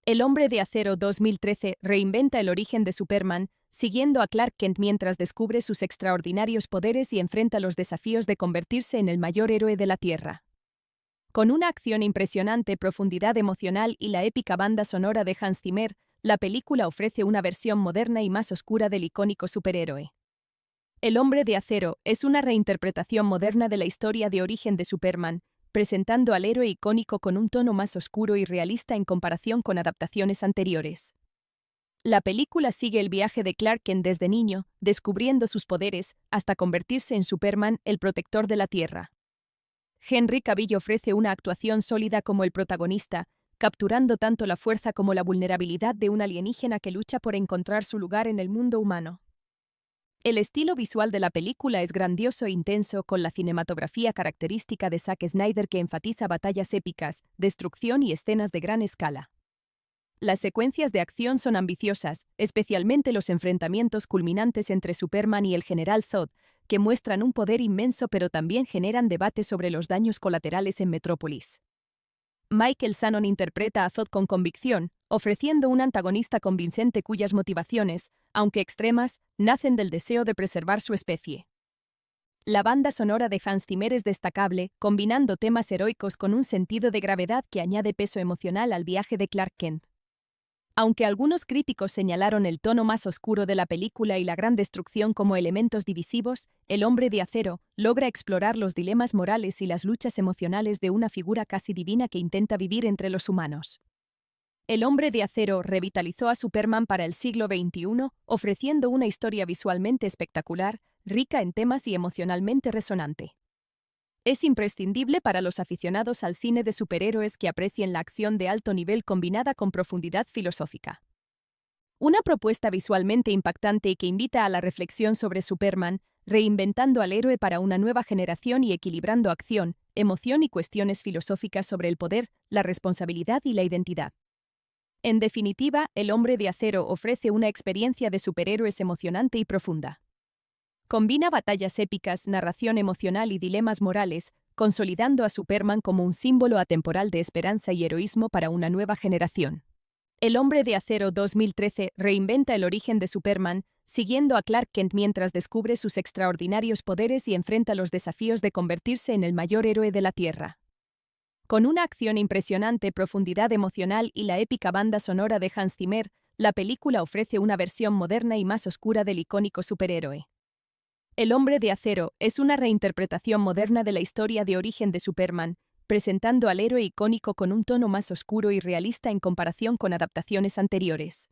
El Hombre de Acero 2013 reinventa el origen de Superman, siguiendo a Clark Kent mientras descubre sus extraordinarios poderes y enfrenta los desafíos de convertirse en el mayor héroe de la Tierra. Con una acción impresionante, profundidad emocional y la épica banda sonora de Hans Zimmer, la película ofrece una versión moderna y más oscura del icónico superhéroe. El Hombre de Acero es una reinterpretación moderna de la historia de origen de Superman, presentando al héroe icónico con un tono más oscuro y realista en comparación con adaptaciones anteriores. La película sigue el viaje de Clark Kent desde niño, descubriendo sus poderes, hasta convertirse en Superman, el protector de la Tierra. Henry Cavill ofrece una actuación sólida como el protagonista, capturando tanto la fuerza como la vulnerabilidad de un alienígena que lucha por encontrar su lugar en el mundo humano. El estilo visual de la película es grandioso e intenso, con la cinematografía característica de Zack Snyder que enfatiza batallas épicas, destrucción y escenas de gran escala. Las secuencias de acción son ambiciosas, especialmente los enfrentamientos culminantes entre Superman y el General Zod, que muestran un poder inmenso pero también generan debate sobre los daños colaterales en Metrópolis. Michael Shannon interpreta a Zod con convicción, ofreciendo un antagonista convincente cuyas motivaciones, aunque extremas, nacen del deseo de preservar su especie. La banda sonora de Hans Zimmer es destacable, combinando temas heroicos con un sentido de gravedad que añade peso emocional al viaje de Clark Kent. Aunque algunos críticos señalaron el tono más oscuro de la película y la gran destrucción como elementos divisivos, El Hombre de Acero logra explorar los dilemas morales y las luchas emocionales de una figura casi divina que intenta vivir entre los humanos. El Hombre de Acero revitalizó a Superman para el siglo XXI, ofreciendo una historia visualmente espectacular, rica en temas y emocionalmente resonante. Es imprescindible para los aficionados al cine de superhéroes que aprecien la acción de alto nivel combinada con profundidad filosófica. Una propuesta visualmente impactante y que invita a la reflexión sobre Superman, reinventando al héroe para una nueva generación y equilibrando acción, emoción y cuestiones filosóficas sobre el poder, la responsabilidad y la identidad. En definitiva, El Hombre de Acero ofrece una experiencia de superhéroes emocionante y profunda. Combina batallas épicas, narración emocional y dilemas morales, consolidando a Superman como un símbolo atemporal de esperanza y heroísmo para una nueva generación. El Hombre de Acero 2013 reinventa el origen de Superman, siguiendo a Clark Kent mientras descubre sus extraordinarios poderes y enfrenta los desafíos de convertirse en el mayor héroe de la Tierra. Con una acción impresionante, profundidad emocional y la épica banda sonora de Hans Zimmer, la película ofrece una versión moderna y más oscura del icónico superhéroe. El Hombre de Acero es una reinterpretación moderna de la historia de origen de Superman, presentando al héroe icónico con un tono más oscuro y realista en comparación con adaptaciones anteriores.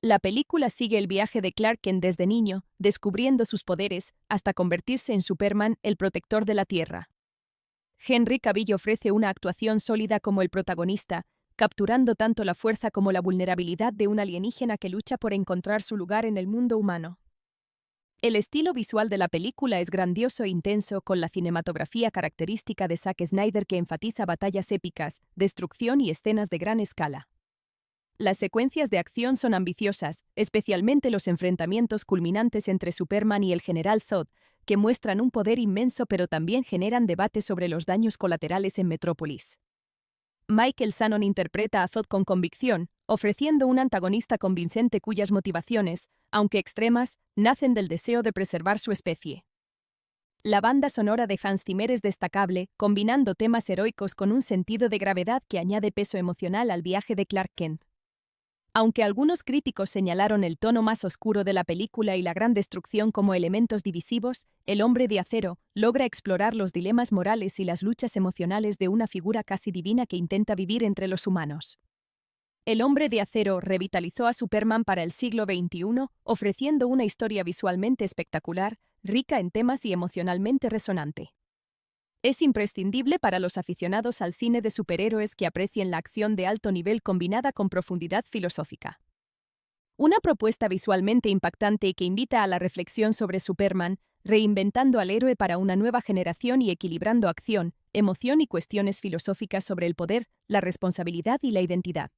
La película sigue el viaje de Clark Kent desde niño, descubriendo sus poderes, hasta convertirse en Superman, el protector de la Tierra. Henry Cavill ofrece una actuación sólida como el protagonista, capturando tanto la fuerza como la vulnerabilidad de un alienígena que lucha por encontrar su lugar en el mundo humano. El estilo visual de la película es grandioso e intenso, con la cinematografía característica de Zack Snyder que enfatiza batallas épicas, destrucción y escenas de gran escala. Las secuencias de acción son ambiciosas, especialmente los enfrentamientos culminantes entre Superman y el General Zod, que muestran un poder inmenso pero también generan debate sobre los daños colaterales en Metrópolis. Michael Shannon interpreta a Zod con convicción, ofreciendo un antagonista convincente cuyas motivaciones, aunque extremas, nacen del deseo de preservar su especie. La banda sonora de Hans Zimmer es destacable, combinando temas heroicos con un sentido de gravedad que añade peso emocional al viaje de Clark Kent. Aunque algunos críticos señalaron el tono más oscuro de la película y la gran destrucción como elementos divisivos, El Hombre de Acero logra explorar los dilemas morales y las luchas emocionales de una figura casi divina que intenta vivir entre los humanos. El Hombre de Acero revitalizó a Superman para el siglo XXI, ofreciendo una historia visualmente espectacular, rica en temas y emocionalmente resonante. Es imprescindible para los aficionados al cine de superhéroes que aprecien la acción de alto nivel combinada con profundidad filosófica. Una propuesta visualmente impactante y que invita a la reflexión sobre Superman, reinventando al héroe para una nueva generación y equilibrando acción, emoción y cuestiones filosóficas sobre el poder, la responsabilidad y la identidad.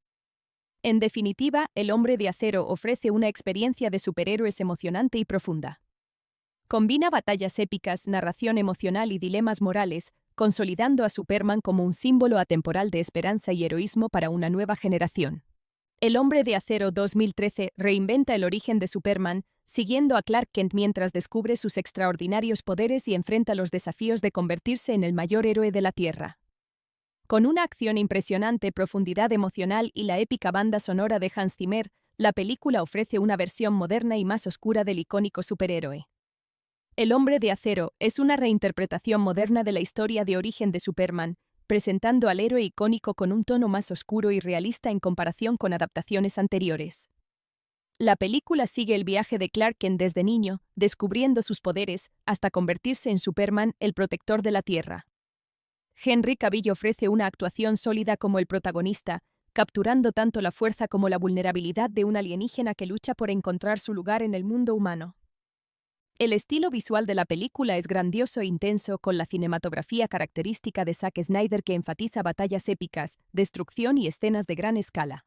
En definitiva, El Hombre de Acero ofrece una experiencia de superhéroes emocionante y profunda. Combina batallas épicas, narración emocional y dilemas morales, consolidando a Superman como un símbolo atemporal de esperanza y heroísmo para una nueva generación. El Hombre de Acero 2013 reinventa el origen de Superman, siguiendo a Clark Kent mientras descubre sus extraordinarios poderes y enfrenta los desafíos de convertirse en el mayor héroe de la Tierra. Con una acción impresionante, profundidad emocional y la épica banda sonora de Hans Zimmer, la película ofrece una versión moderna y más oscura del icónico superhéroe. El Hombre de Acero es una reinterpretación moderna de la historia de origen de Superman, presentando al héroe icónico con un tono más oscuro y realista en comparación con adaptaciones anteriores. La película sigue el viaje de Clark Kent desde niño, descubriendo sus poderes, hasta convertirse en Superman, el protector de la Tierra. Henry Cavill ofrece una actuación sólida como el protagonista, capturando tanto la fuerza como la vulnerabilidad de un alienígena que lucha por encontrar su lugar en el mundo humano. El estilo visual de la película es grandioso e intenso, con la cinematografía característica de Zack Snyder que enfatiza batallas épicas, destrucción y escenas de gran escala.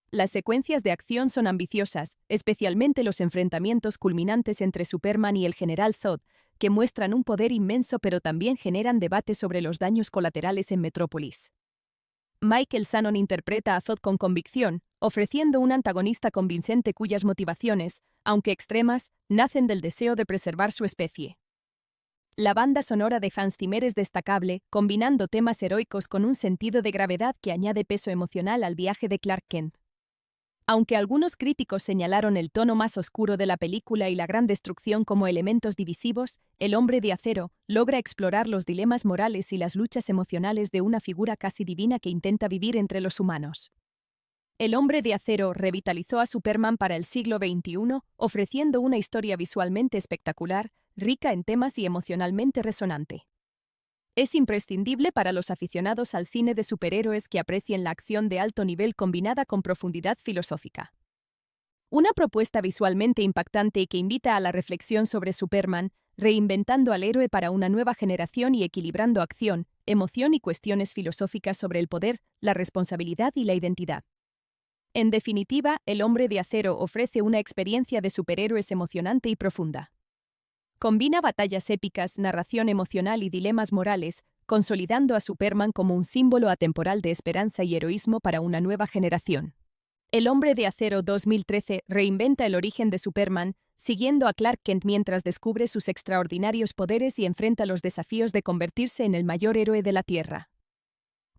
Las secuencias de acción son ambiciosas, especialmente los enfrentamientos culminantes entre Superman y el General Zod, que muestran un poder inmenso pero también generan debate sobre los daños colaterales en Metrópolis. Michael Shannon interpreta a Zod con convicción, ofreciendo un antagonista convincente cuyas motivaciones, aunque extremas, nacen del deseo de preservar su especie. La banda sonora de Hans Zimmer es destacable, combinando temas heroicos con un sentido de gravedad que añade peso emocional al viaje de Clark Kent. Aunque algunos críticos señalaron el tono más oscuro de la película y la gran destrucción como elementos divisivos, El Hombre de Acero logra explorar los dilemas morales y las luchas emocionales de una figura casi divina que intenta vivir entre los humanos. El Hombre de Acero revitalizó a Superman para el siglo XXI, ofreciendo una historia visualmente espectacular, rica en temas y emocionalmente resonante. Es imprescindible para los aficionados al cine de superhéroes que aprecien la acción de alto nivel combinada con profundidad filosófica. Una propuesta visualmente impactante y que invita a la reflexión sobre Superman, reinventando al héroe para una nueva generación y equilibrando acción, emoción y cuestiones filosóficas sobre el poder, la responsabilidad y la identidad. En definitiva, El Hombre de Acero ofrece una experiencia de superhéroes emocionante y profunda. Combina batallas épicas, narración emocional y dilemas morales, consolidando a Superman como un símbolo atemporal de esperanza y heroísmo para una nueva generación. El Hombre de Acero 2013 reinventa el origen de Superman, siguiendo a Clark Kent mientras descubre sus extraordinarios poderes y enfrenta los desafíos de convertirse en el mayor héroe de la Tierra.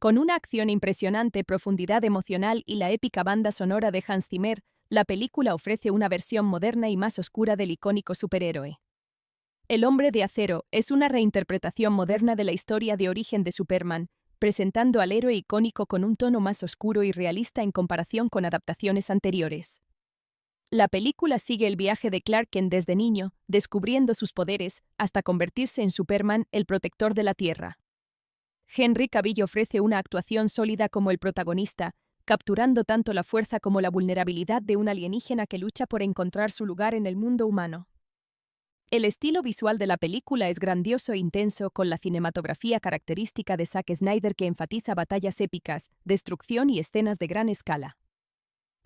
Con una acción impresionante, profundidad emocional y la épica banda sonora de Hans Zimmer, la película ofrece una versión moderna y más oscura del icónico superhéroe. El Hombre de Acero es una reinterpretación moderna de la historia de origen de Superman, presentando al héroe icónico con un tono más oscuro y realista en comparación con adaptaciones anteriores. La película sigue el viaje de Clark Kent desde niño, descubriendo sus poderes, hasta convertirse en Superman, el protector de la Tierra. Henry Cavill ofrece una actuación sólida como el protagonista, capturando tanto la fuerza como la vulnerabilidad de un alienígena que lucha por encontrar su lugar en el mundo humano. El estilo visual de la película es grandioso e intenso, con la cinematografía característica de Zack Snyder que enfatiza batallas épicas, destrucción y escenas de gran escala.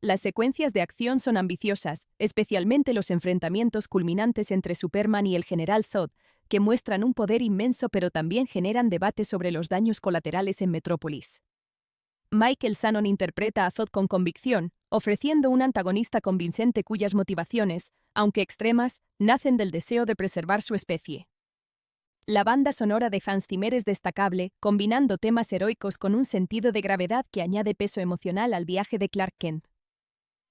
Las secuencias de acción son ambiciosas, especialmente los enfrentamientos culminantes entre Superman y el General Zod, que muestran un poder inmenso pero también generan debate sobre los daños colaterales en Metrópolis. Michael Shannon interpreta a Zod con convicción, ofreciendo un antagonista convincente cuyas motivaciones, aunque extremas, nacen del deseo de preservar su especie. La banda sonora de Hans Zimmer es destacable, combinando temas heroicos con un sentido de gravedad que añade peso emocional al viaje de Clark Kent.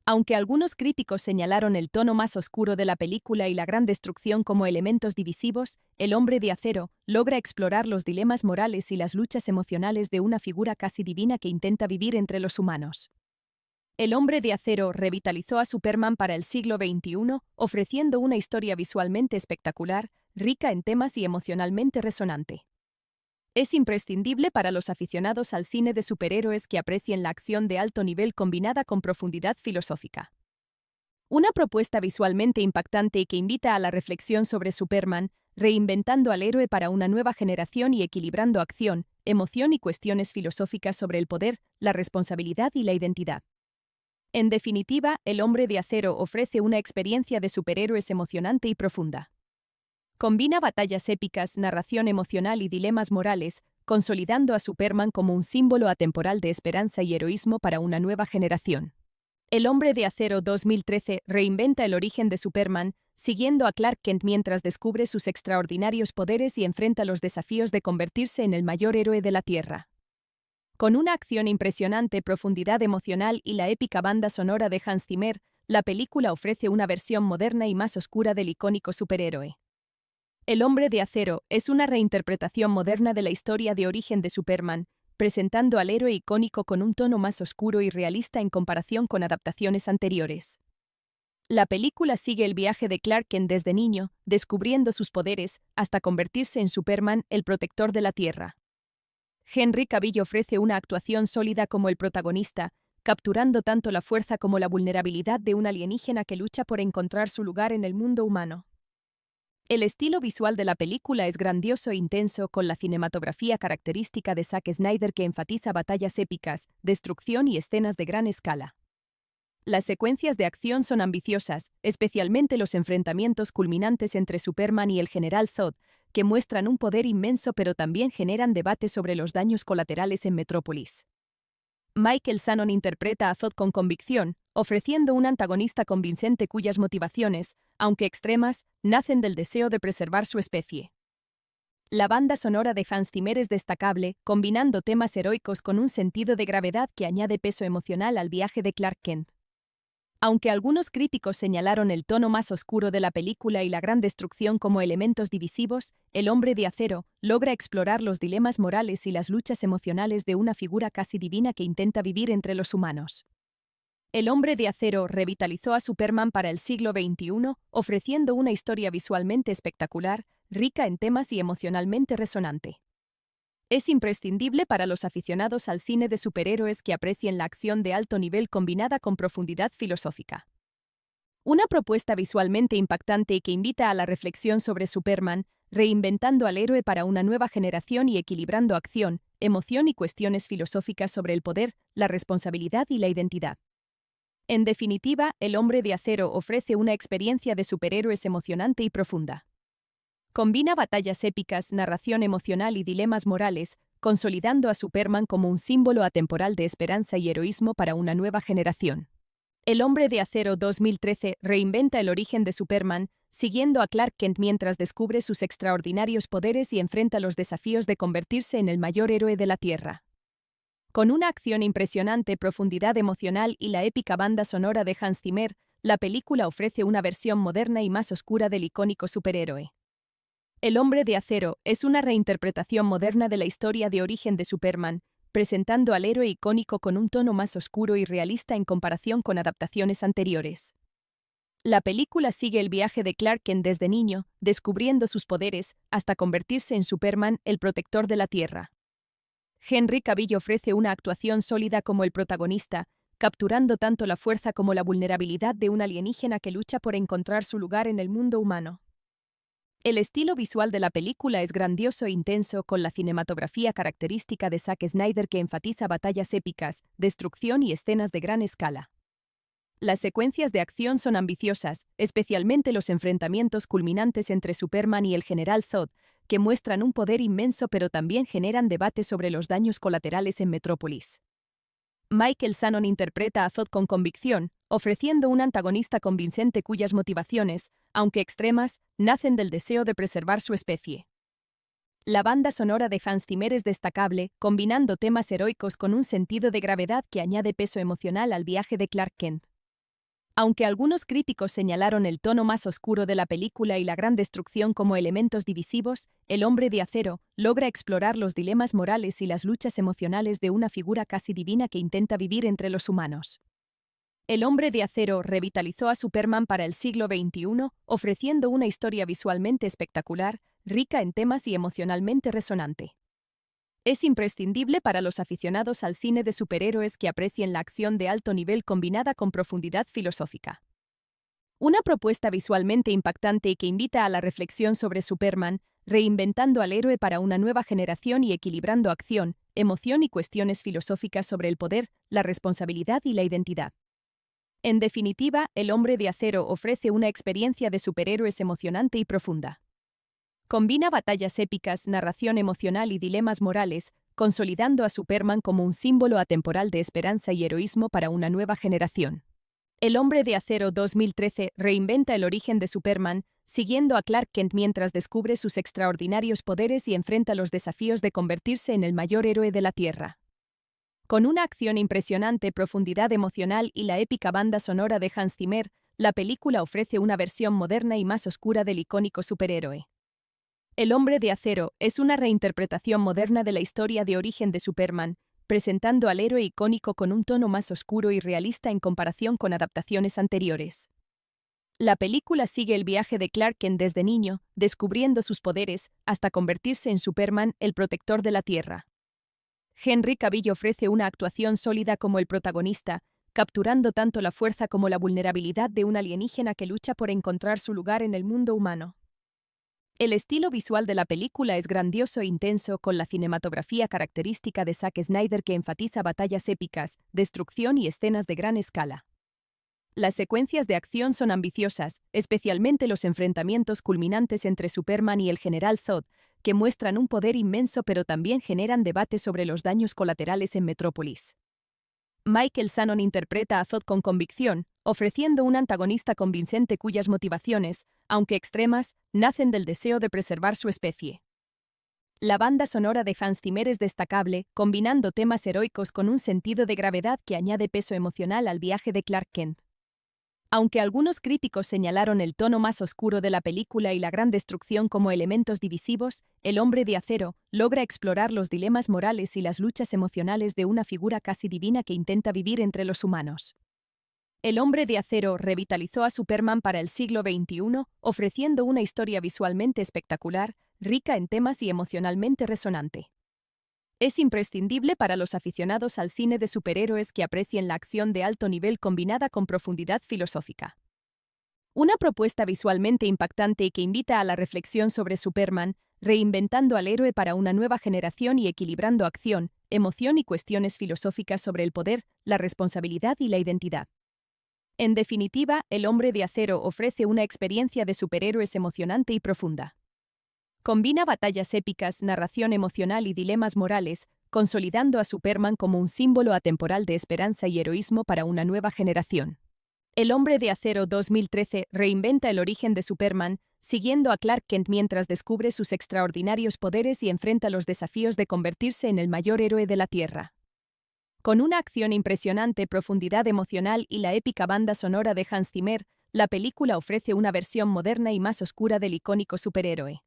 Aunque algunos críticos señalaron el tono más oscuro de la película y la gran destrucción como elementos divisivos, El Hombre de Acero logra explorar los dilemas morales y las luchas emocionales de una figura casi divina que intenta vivir entre los humanos. El Hombre de Acero revitalizó a Superman para el siglo XXI, ofreciendo una historia visualmente espectacular, rica en temas y emocionalmente resonante. Es imprescindible para los aficionados al cine de superhéroes que aprecien la acción de alto nivel combinada con profundidad filosófica. Una propuesta visualmente impactante y que invita a la reflexión sobre Superman, reinventando al héroe para una nueva generación y equilibrando acción, emoción y cuestiones filosóficas sobre el poder, la responsabilidad y la identidad. En definitiva, El Hombre de Acero ofrece una experiencia de superhéroes emocionante y profunda. Combina batallas épicas, narración emocional y dilemas morales, consolidando a Superman como un símbolo atemporal de esperanza y heroísmo para una nueva generación. El Hombre de Acero 2013 reinventa el origen de Superman, siguiendo a Clark Kent mientras descubre sus extraordinarios poderes y enfrenta los desafíos de convertirse en el mayor héroe de la Tierra. Con una acción impresionante, profundidad emocional y la épica banda sonora de Hans Zimmer, la película ofrece una versión moderna y más oscura del icónico superhéroe. El Hombre de Acero es una reinterpretación moderna de la historia de origen de Superman, presentando al héroe icónico con un tono más oscuro y realista en comparación con adaptaciones anteriores. La película sigue el viaje de Clark Kent desde niño, descubriendo sus poderes, hasta convertirse en Superman, el protector de la Tierra. Henry Cavill ofrece una actuación sólida como el protagonista, capturando tanto la fuerza como la vulnerabilidad de un alienígena que lucha por encontrar su lugar en el mundo humano. El estilo visual de la película es grandioso e intenso, con la cinematografía característica de Zack Snyder que enfatiza batallas épicas, destrucción y escenas de gran escala. Las secuencias de acción son ambiciosas, especialmente los enfrentamientos culminantes entre Superman y el General Zod, que muestran un poder inmenso pero también generan debate sobre los daños colaterales en Metrópolis. Michael Shannon interpreta a Zod con convicción, ofreciendo un antagonista convincente cuyas motivaciones, aunque extremas, nacen del deseo de preservar su especie. La banda sonora de Hans Zimmer es destacable, combinando temas heroicos con un sentido de gravedad que añade peso emocional al viaje de Clark Kent. Aunque algunos críticos señalaron el tono más oscuro de la película y la gran destrucción como elementos divisivos, El Hombre de Acero logra explorar los dilemas morales y las luchas emocionales de una figura casi divina que intenta vivir entre los humanos. El Hombre de Acero revitalizó a Superman para el siglo XXI, ofreciendo una historia visualmente espectacular, rica en temas y emocionalmente resonante. Es imprescindible para los aficionados al cine de superhéroes que aprecien la acción de alto nivel combinada con profundidad filosófica. Una propuesta visualmente impactante y que invita a la reflexión sobre Superman, reinventando al héroe para una nueva generación y equilibrando acción, emoción y cuestiones filosóficas sobre el poder, la responsabilidad y la identidad. En definitiva, El Hombre de Acero ofrece una experiencia de superhéroes emocionante y profunda. Combina batallas épicas, narración emocional y dilemas morales, consolidando a Superman como un símbolo atemporal de esperanza y heroísmo para una nueva generación. El Hombre de Acero 2013 reinventa el origen de Superman, siguiendo a Clark Kent mientras descubre sus extraordinarios poderes y enfrenta los desafíos de convertirse en el mayor héroe de la Tierra. Con una acción impresionante, profundidad emocional y la épica banda sonora de Hans Zimmer, la película ofrece una versión moderna y más oscura del icónico superhéroe. El Hombre de Acero es una reinterpretación moderna de la historia de origen de Superman, presentando al héroe icónico con un tono más oscuro y realista en comparación con adaptaciones anteriores. La película sigue el viaje de Clark Kent desde niño, descubriendo sus poderes, hasta convertirse en Superman, el protector de la Tierra. Henry Cavill ofrece una actuación sólida como el protagonista, capturando tanto la fuerza como la vulnerabilidad de un alienígena que lucha por encontrar su lugar en el mundo humano. El estilo visual de la película es grandioso e intenso, con la cinematografía característica de Zack Snyder que enfatiza batallas épicas, destrucción y escenas de gran escala. Las secuencias de acción son ambiciosas, especialmente los enfrentamientos culminantes entre Superman y el General Zod, que muestran un poder inmenso pero también generan debate sobre los daños colaterales en Metrópolis. Michael Shannon interpreta a Zod con convicción, ofreciendo un antagonista convincente cuyas motivaciones, aunque extremas, nacen del deseo de preservar su especie. La banda sonora de Hans Zimmer es destacable, combinando temas heroicos con un sentido de gravedad que añade peso emocional al viaje de Clark Kent. Aunque algunos críticos señalaron el tono más oscuro de la película y la gran destrucción como elementos divisivos, El Hombre de Acero logra explorar los dilemas morales y las luchas emocionales de una figura casi divina que intenta vivir entre los humanos. El Hombre de Acero revitalizó a Superman para el siglo XXI, ofreciendo una historia visualmente espectacular, rica en temas y emocionalmente resonante. Es imprescindible para los aficionados al cine de superhéroes que aprecien la acción de alto nivel combinada con profundidad filosófica. Una propuesta visualmente impactante y que invita a la reflexión sobre Superman, reinventando al héroe para una nueva generación y equilibrando acción, emoción y cuestiones filosóficas sobre el poder, la responsabilidad y la identidad. En definitiva, El Hombre de Acero ofrece una experiencia de superhéroes emocionante y profunda. Combina batallas épicas, narración emocional y dilemas morales, consolidando a Superman como un símbolo atemporal de esperanza y heroísmo para una nueva generación. El Hombre de Acero 2013 reinventa el origen de Superman, siguiendo a Clark Kent mientras descubre sus extraordinarios poderes y enfrenta los desafíos de convertirse en el mayor héroe de la Tierra. Con una acción impresionante, profundidad emocional y la épica banda sonora de Hans Zimmer, la película ofrece una versión moderna y más oscura del icónico superhéroe. El Hombre de Acero es una reinterpretación moderna de la historia de origen de Superman, presentando al héroe icónico con un tono más oscuro y realista en comparación con adaptaciones anteriores. La película sigue el viaje de Clark Kent desde niño, descubriendo sus poderes, hasta convertirse en Superman, el protector de la Tierra. Henry Cavill ofrece una actuación sólida como el protagonista, capturando tanto la fuerza como la vulnerabilidad de un alienígena que lucha por encontrar su lugar en el mundo humano. El estilo visual de la película es grandioso e intenso, con la cinematografía característica de Zack Snyder que enfatiza batallas épicas, destrucción y escenas de gran escala. Las secuencias de acción son ambiciosas, especialmente los enfrentamientos culminantes entre Superman y el General Zod, que muestran un poder inmenso pero también generan debate sobre los daños colaterales en Metrópolis. Michael Shannon interpreta a Zod con convicción, ofreciendo un antagonista convincente cuyas motivaciones, aunque extremas, nacen del deseo de preservar su especie. La banda sonora de Hans Zimmer es destacable, combinando temas heroicos con un sentido de gravedad que añade peso emocional al viaje de Clark Kent. Aunque algunos críticos señalaron el tono más oscuro de la película y la gran destrucción como elementos divisivos, El Hombre de Acero logra explorar los dilemas morales y las luchas emocionales de una figura casi divina que intenta vivir entre los humanos. El Hombre de Acero revitalizó a Superman para el siglo XXI, ofreciendo una historia visualmente espectacular, rica en temas y emocionalmente resonante. Es imprescindible para los aficionados al cine de superhéroes que aprecien la acción de alto nivel combinada con profundidad filosófica. Una propuesta visualmente impactante y que invita a la reflexión sobre Superman, reinventando al héroe para una nueva generación y equilibrando acción, emoción y cuestiones filosóficas sobre el poder, la responsabilidad y la identidad. En definitiva, El Hombre de Acero ofrece una experiencia de superhéroes emocionante y profunda. Combina batallas épicas, narración emocional y dilemas morales, consolidando a Superman como un símbolo atemporal de esperanza y heroísmo para una nueva generación. El Hombre de Acero 2013 reinventa el origen de Superman, siguiendo a Clark Kent mientras descubre sus extraordinarios poderes y enfrenta los desafíos de convertirse en el mayor héroe de la Tierra. Con una acción impresionante, profundidad emocional y la épica banda sonora de Hans Zimmer, la película ofrece una versión moderna y más oscura del icónico superhéroe.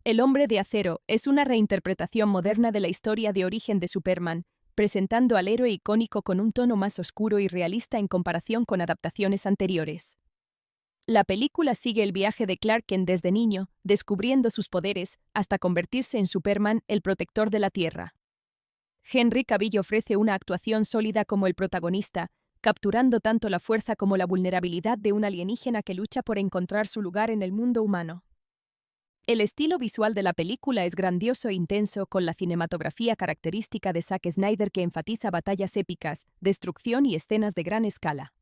El Hombre de Acero es una reinterpretación moderna de la historia de origen de Superman, presentando al héroe icónico con un tono más oscuro y realista en comparación con adaptaciones anteriores. La película sigue el viaje de Clark Kent desde niño, descubriendo sus poderes, hasta convertirse en Superman, el protector de la Tierra. Henry Cavill ofrece una actuación sólida como el protagonista, capturando tanto la fuerza como la vulnerabilidad de un alienígena que lucha por encontrar su lugar en el mundo humano. El estilo visual de la película es grandioso e intenso, con la cinematografía característica de Zack Snyder que enfatiza batallas épicas, destrucción y escenas de gran escala.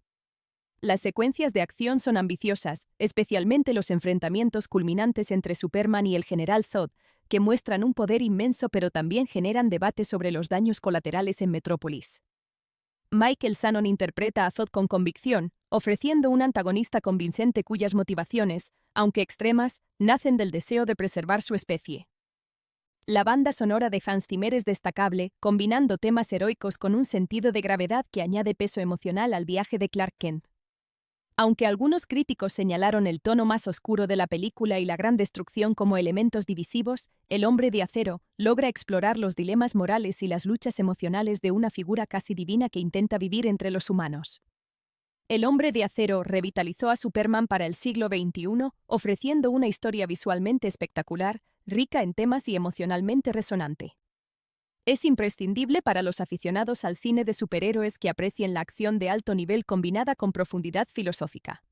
Las secuencias de acción son ambiciosas, especialmente los enfrentamientos culminantes entre Superman y el General Zod, que muestran un poder inmenso pero también generan debate sobre los daños colaterales en Metrópolis. Michael Shannon interpreta a Zod con convicción, ofreciendo un antagonista convincente cuyas motivaciones, aunque extremas, nacen del deseo de preservar su especie. La banda sonora de Hans Zimmer es destacable, combinando temas heroicos con un sentido de gravedad que añade peso emocional al viaje de Clark Kent. Aunque algunos críticos señalaron el tono más oscuro de la película y la gran destrucción como elementos divisivos, El Hombre de Acero logra explorar los dilemas morales y las luchas emocionales de una figura casi divina que intenta vivir entre los humanos. El Hombre de Acero revitalizó a Superman para el siglo XXI, ofreciendo una historia visualmente espectacular, rica en temas y emocionalmente resonante. Es imprescindible para los aficionados al cine de superhéroes que aprecien la acción de alto nivel combinada con profundidad filosófica.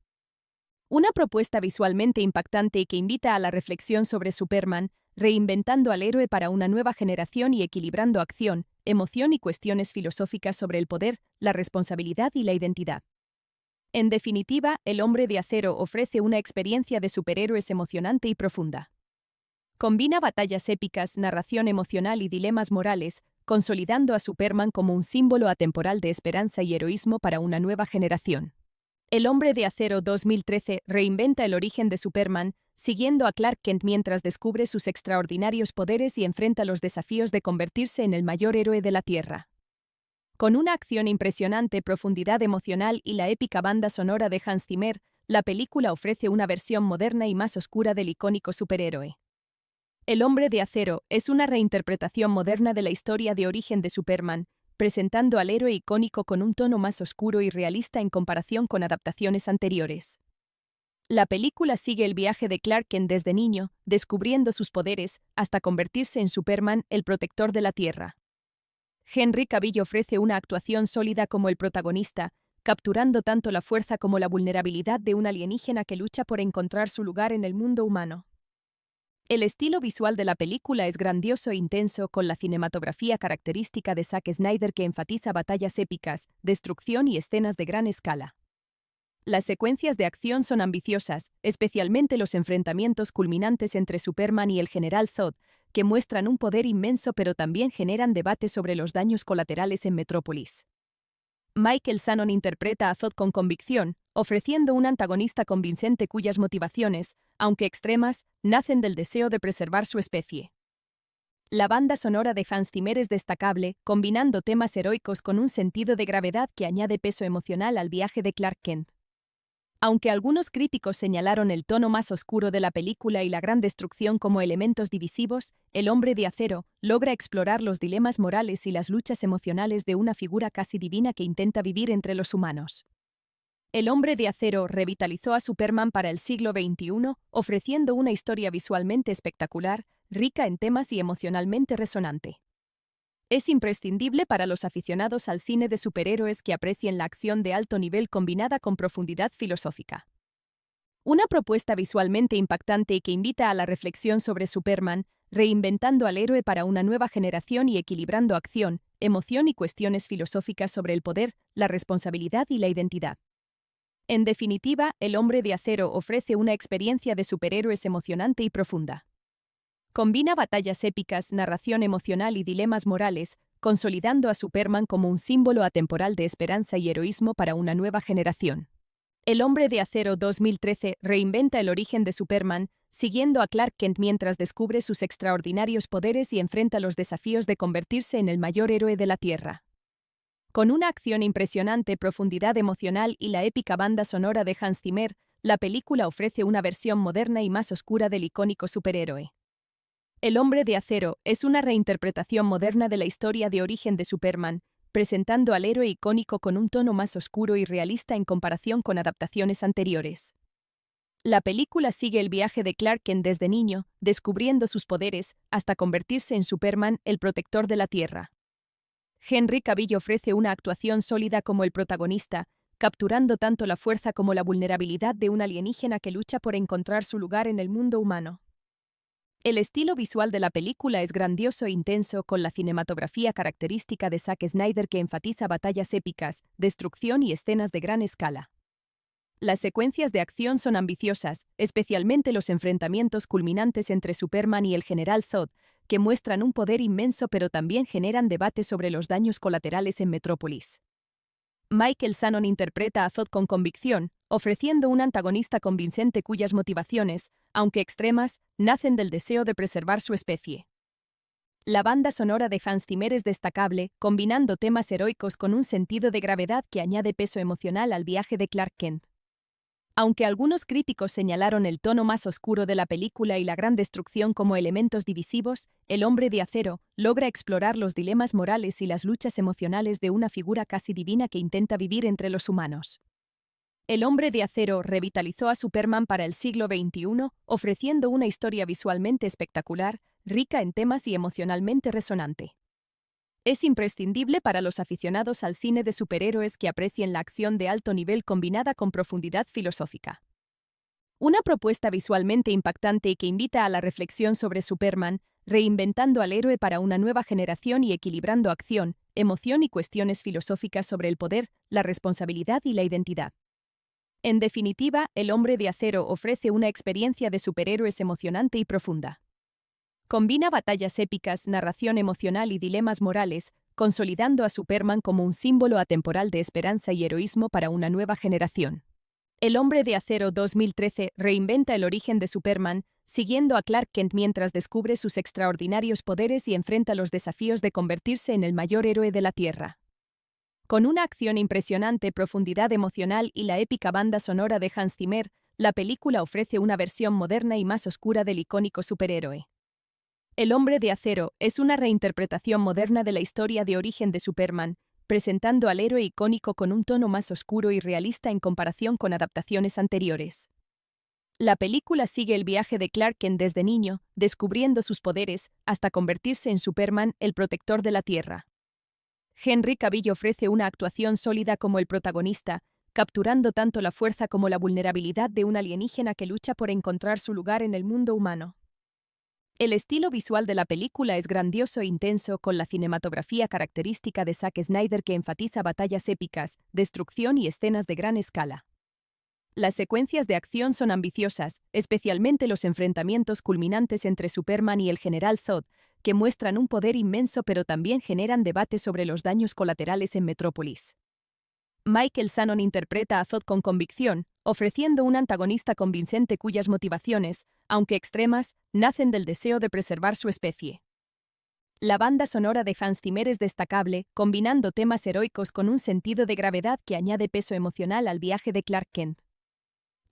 Una propuesta visualmente impactante y que invita a la reflexión sobre Superman, reinventando al héroe para una nueva generación y equilibrando acción, emoción y cuestiones filosóficas sobre el poder, la responsabilidad y la identidad. En definitiva, El Hombre de Acero ofrece una experiencia de superhéroes emocionante y profunda. Combina batallas épicas, narración emocional y dilemas morales, consolidando a Superman como un símbolo atemporal de esperanza y heroísmo para una nueva generación. El Hombre de Acero 2013 reinventa el origen de Superman, siguiendo a Clark Kent mientras descubre sus extraordinarios poderes y enfrenta los desafíos de convertirse en el mayor héroe de la Tierra. Con una acción impresionante, profundidad emocional y la épica banda sonora de Hans Zimmer, la película ofrece una versión moderna y más oscura del icónico superhéroe. El Hombre de Acero es una reinterpretación moderna de la historia de origen de Superman, presentando al héroe icónico con un tono más oscuro y realista en comparación con adaptaciones anteriores. La película sigue el viaje de Clark Kent desde niño, descubriendo sus poderes, hasta convertirse en Superman, el protector de la Tierra. Henry Cavill ofrece una actuación sólida como el protagonista, capturando tanto la fuerza como la vulnerabilidad de un alienígena que lucha por encontrar su lugar en el mundo humano. El estilo visual de la película es grandioso e intenso, con la cinematografía característica de Zack Snyder que enfatiza batallas épicas, destrucción y escenas de gran escala. Las secuencias de acción son ambiciosas, especialmente los enfrentamientos culminantes entre Superman y el General Zod, que muestran un poder inmenso pero también generan debate sobre los daños colaterales en Metrópolis. Michael Shannon interpreta a Zod con convicción, ofreciendo un antagonista convincente cuyas motivaciones, aunque extremas, nacen del deseo de preservar su especie. La banda sonora de Hans Zimmer es destacable, combinando temas heroicos con un sentido de gravedad que añade peso emocional al viaje de Clark Kent. Aunque algunos críticos señalaron el tono más oscuro de la película y la gran destrucción como elementos divisivos, El Hombre de Acero logra explorar los dilemas morales y las luchas emocionales de una figura casi divina que intenta vivir entre los humanos. El Hombre de Acero revitalizó a Superman para el siglo XXI, ofreciendo una historia visualmente espectacular, rica en temas y emocionalmente resonante. Es imprescindible para los aficionados al cine de superhéroes que aprecien la acción de alto nivel combinada con profundidad filosófica. Una propuesta visualmente impactante y que invita a la reflexión sobre Superman, reinventando al héroe para una nueva generación y equilibrando acción, emoción y cuestiones filosóficas sobre el poder, la responsabilidad y la identidad. En definitiva, El Hombre de Acero ofrece una experiencia de superhéroes emocionante y profunda. Combina batallas épicas, narración emocional y dilemas morales, consolidando a Superman como un símbolo atemporal de esperanza y heroísmo para una nueva generación. El Hombre de Acero 2013 reinventa el origen de Superman, siguiendo a Clark Kent mientras descubre sus extraordinarios poderes y enfrenta los desafíos de convertirse en el mayor héroe de la Tierra. Con una acción impresionante, profundidad emocional y la épica banda sonora de Hans Zimmer, la película ofrece una versión moderna y más oscura del icónico superhéroe. El Hombre de Acero es una reinterpretación moderna de la historia de origen de Superman, presentando al héroe icónico con un tono más oscuro y realista en comparación con adaptaciones anteriores. La película sigue el viaje de Clark Kent desde niño, descubriendo sus poderes, hasta convertirse en Superman, el protector de la Tierra. Henry Cavill ofrece una actuación sólida como el protagonista, capturando tanto la fuerza como la vulnerabilidad de un alienígena que lucha por encontrar su lugar en el mundo humano. El estilo visual de la película es grandioso e intenso, con la cinematografía característica de Zack Snyder que enfatiza batallas épicas, destrucción y escenas de gran escala. Las secuencias de acción son ambiciosas, especialmente los enfrentamientos culminantes entre Superman y el General Zod, que muestran un poder inmenso pero también generan debate sobre los daños colaterales en Metrópolis. Michael Shannon interpreta a Zod con convicción, ofreciendo un antagonista convincente cuyas motivaciones, aunque extremas, nacen del deseo de preservar su especie. La banda sonora de Hans Zimmer es destacable, combinando temas heroicos con un sentido de gravedad que añade peso emocional al viaje de Clark Kent. Aunque algunos críticos señalaron el tono más oscuro de la película y la gran destrucción como elementos divisivos, El Hombre de Acero logra explorar los dilemas morales y las luchas emocionales de una figura casi divina que intenta vivir entre los humanos. El Hombre de Acero revitalizó a Superman para el siglo XXI, ofreciendo una historia visualmente espectacular, rica en temas y emocionalmente resonante. Es imprescindible para los aficionados al cine de superhéroes que aprecien la acción de alto nivel combinada con profundidad filosófica. Una propuesta visualmente impactante y que invita a la reflexión sobre Superman, reinventando al héroe para una nueva generación y equilibrando acción, emoción y cuestiones filosóficas sobre el poder, la responsabilidad y la identidad. En definitiva, El Hombre de Acero ofrece una experiencia de superhéroes emocionante y profunda. Combina batallas épicas, narración emocional y dilemas morales, consolidando a Superman como un símbolo atemporal de esperanza y heroísmo para una nueva generación. El Hombre de Acero 2013 reinventa el origen de Superman, siguiendo a Clark Kent mientras descubre sus extraordinarios poderes y enfrenta los desafíos de convertirse en el mayor héroe de la Tierra. Con una acción impresionante, profundidad emocional y la épica banda sonora de Hans Zimmer, la película ofrece una versión moderna y más oscura del icónico superhéroe. El Hombre de Acero es una reinterpretación moderna de la historia de origen de Superman, presentando al héroe icónico con un tono más oscuro y realista en comparación con adaptaciones anteriores. La película sigue el viaje de Clark Kent desde niño, descubriendo sus poderes, hasta convertirse en Superman, el protector de la Tierra. Henry Cavill ofrece una actuación sólida como el protagonista, capturando tanto la fuerza como la vulnerabilidad de un alienígena que lucha por encontrar su lugar en el mundo humano. El estilo visual de la película es grandioso e intenso, con la cinematografía característica de Zack Snyder que enfatiza batallas épicas, destrucción y escenas de gran escala. Las secuencias de acción son ambiciosas, especialmente los enfrentamientos culminantes entre Superman y el General Zod, que muestran un poder inmenso pero también generan debate sobre los daños colaterales en Metrópolis. Michael Shannon interpreta a Zod con convicción, ofreciendo un antagonista convincente cuyas motivaciones, aunque extremas, nacen del deseo de preservar su especie. La banda sonora de Hans Zimmer es destacable, combinando temas heroicos con un sentido de gravedad que añade peso emocional al viaje de Clark Kent.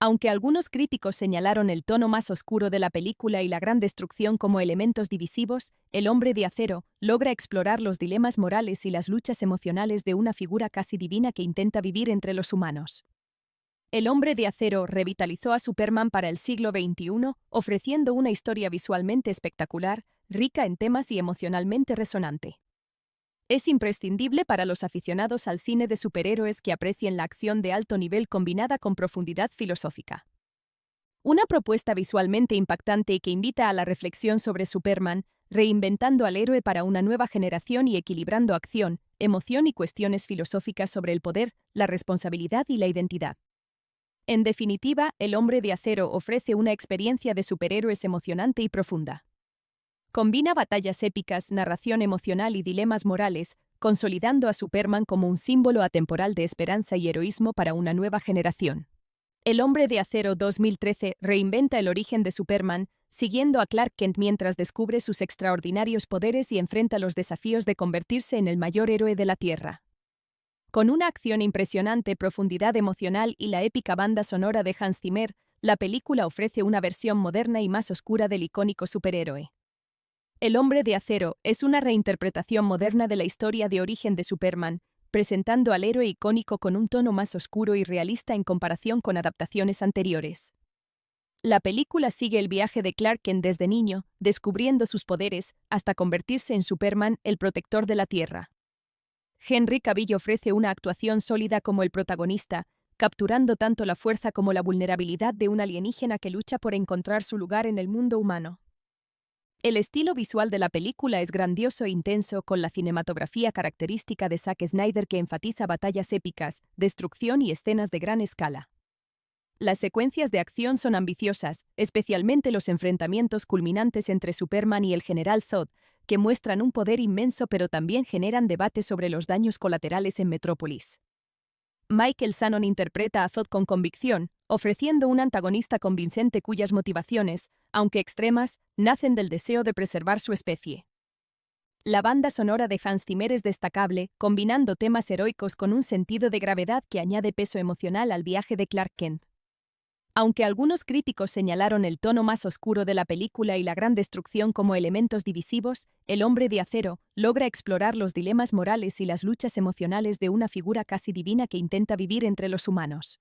Aunque algunos críticos señalaron el tono más oscuro de la película y la gran destrucción como elementos divisivos, El Hombre de Acero logra explorar los dilemas morales y las luchas emocionales de una figura casi divina que intenta vivir entre los humanos. El Hombre de Acero revitalizó a Superman para el siglo XXI, ofreciendo una historia visualmente espectacular, rica en temas y emocionalmente resonante. Es imprescindible para los aficionados al cine de superhéroes que aprecien la acción de alto nivel combinada con profundidad filosófica. Una propuesta visualmente impactante y que invita a la reflexión sobre Superman, reinventando al héroe para una nueva generación y equilibrando acción, emoción y cuestiones filosóficas sobre el poder, la responsabilidad y la identidad. En definitiva, El Hombre de Acero ofrece una experiencia de superhéroes emocionante y profunda. Combina batallas épicas, narración emocional y dilemas morales, consolidando a Superman como un símbolo atemporal de esperanza y heroísmo para una nueva generación. El Hombre de Acero 2013 reinventa el origen de Superman, siguiendo a Clark Kent mientras descubre sus extraordinarios poderes y enfrenta los desafíos de convertirse en el mayor héroe de la Tierra. Con una acción impresionante, profundidad emocional y la épica banda sonora de Hans Zimmer, la película ofrece una versión moderna y más oscura del icónico superhéroe. El Hombre de Acero es una reinterpretación moderna de la historia de origen de Superman, presentando al héroe icónico con un tono más oscuro y realista en comparación con adaptaciones anteriores. La película sigue el viaje de Clark Kent desde niño, descubriendo sus poderes, hasta convertirse en Superman, el protector de la Tierra. Henry Cavill ofrece una actuación sólida como el protagonista, capturando tanto la fuerza como la vulnerabilidad de un alienígena que lucha por encontrar su lugar en el mundo humano. El estilo visual de la película es grandioso e intenso, con la cinematografía característica de Zack Snyder que enfatiza batallas épicas, destrucción y escenas de gran escala. Las secuencias de acción son ambiciosas, especialmente los enfrentamientos culminantes entre Superman y el General Zod, que muestran un poder inmenso pero también generan debate sobre los daños colaterales en Metrópolis. Michael Shannon interpreta a Zod con convicción, ofreciendo un antagonista convincente cuyas motivaciones, aunque extremas, nacen del deseo de preservar su especie. La banda sonora de Hans Zimmer es destacable, combinando temas heroicos con un sentido de gravedad que añade peso emocional al viaje de Clark Kent. Aunque algunos críticos señalaron el tono más oscuro de la película y la gran destrucción como elementos divisivos, El Hombre de Acero logra explorar los dilemas morales y las luchas emocionales de una figura casi divina que intenta vivir entre los humanos.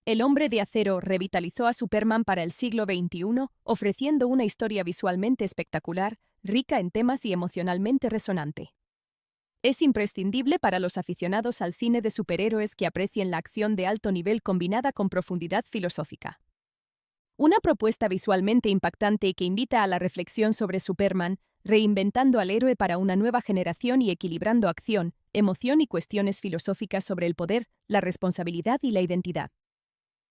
El Hombre de Acero revitalizó a Superman para el siglo XXI, ofreciendo una historia visualmente espectacular, rica en temas y emocionalmente resonante. Es imprescindible para los aficionados al cine de superhéroes que aprecien la acción de alto nivel combinada con profundidad filosófica. Una propuesta visualmente impactante y que invita a la reflexión sobre Superman, reinventando al héroe para una nueva generación y equilibrando acción, emoción y cuestiones filosóficas sobre el poder, la responsabilidad y la identidad.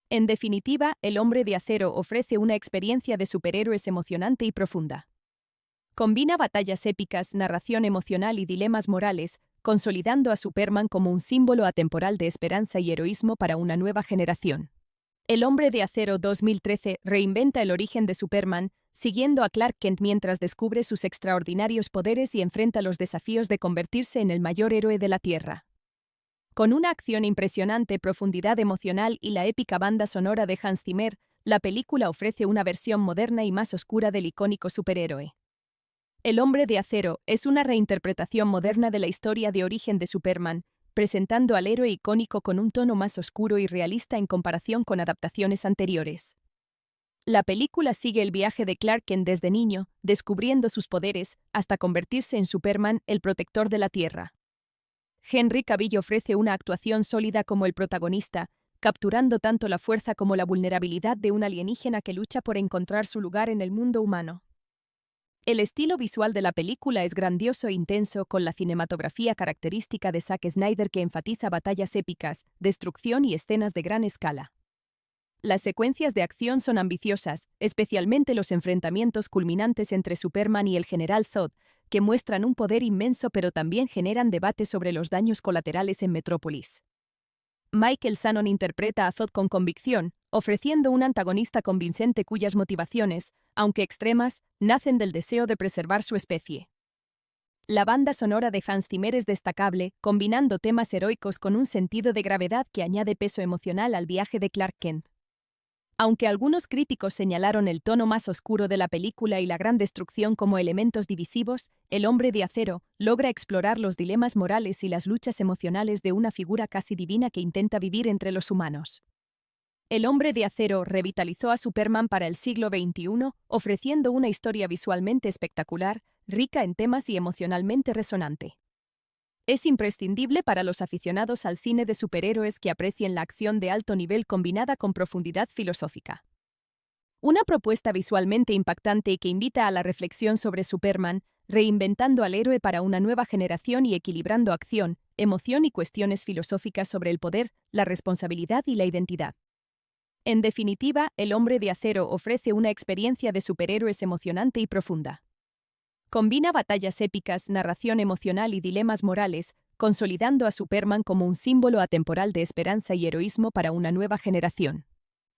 En definitiva, El Hombre de Acero ofrece una experiencia de superhéroes emocionante y profunda. Combina batallas épicas, narración emocional y dilemas morales, consolidando a Superman como un símbolo atemporal de esperanza y heroísmo para una nueva generación. El Hombre de Acero 2013 reinventa el origen de Superman, siguiendo a Clark Kent mientras descubre sus extraordinarios poderes y enfrenta los desafíos de convertirse en el mayor héroe de la Tierra. Con una acción impresionante, profundidad emocional y la épica banda sonora de Hans Zimmer, la película ofrece una versión moderna y más oscura del icónico superhéroe. El Hombre de Acero es una reinterpretación moderna de la historia de origen de Superman, presentando al héroe icónico con un tono más oscuro y realista en comparación con adaptaciones anteriores. La película sigue el viaje de Clark Kent desde niño, descubriendo sus poderes, hasta convertirse en Superman, el protector de la Tierra. Henry Cavill ofrece una actuación sólida como el protagonista, capturando tanto la fuerza como la vulnerabilidad de un alienígena que lucha por encontrar su lugar en el mundo humano. El estilo visual de la película es grandioso e intenso, con la cinematografía característica de Zack Snyder que enfatiza batallas épicas, destrucción y escenas de gran escala. Las secuencias de acción son ambiciosas, especialmente los enfrentamientos culminantes entre Superman y el General Zod, que muestran un poder inmenso pero también generan debate sobre los daños colaterales en Metrópolis. Michael Shannon interpreta a Zod con convicción, ofreciendo un antagonista convincente cuyas motivaciones, aunque extremas, nacen del deseo de preservar su especie. La banda sonora de Hans Zimmer es destacable, combinando temas heroicos con un sentido de gravedad que añade peso emocional al viaje de Clark Kent. Aunque algunos críticos señalaron el tono más oscuro de la película y la gran destrucción como elementos divisivos, El Hombre de Acero logra explorar los dilemas morales y las luchas emocionales de una figura casi divina que intenta vivir entre los humanos. El Hombre de Acero revitalizó a Superman para el siglo XXI, ofreciendo una historia visualmente espectacular, rica en temas y emocionalmente resonante. Es imprescindible para los aficionados al cine de superhéroes que aprecien la acción de alto nivel combinada con profundidad filosófica. Una propuesta visualmente impactante y que invita a la reflexión sobre Superman, reinventando al héroe para una nueva generación y equilibrando acción, emoción y cuestiones filosóficas sobre el poder, la responsabilidad y la identidad. En definitiva, El Hombre de Acero ofrece una experiencia de superhéroes emocionante y profunda. Combina batallas épicas, narración emocional y dilemas morales, consolidando a Superman como un símbolo atemporal de esperanza y heroísmo para una nueva generación.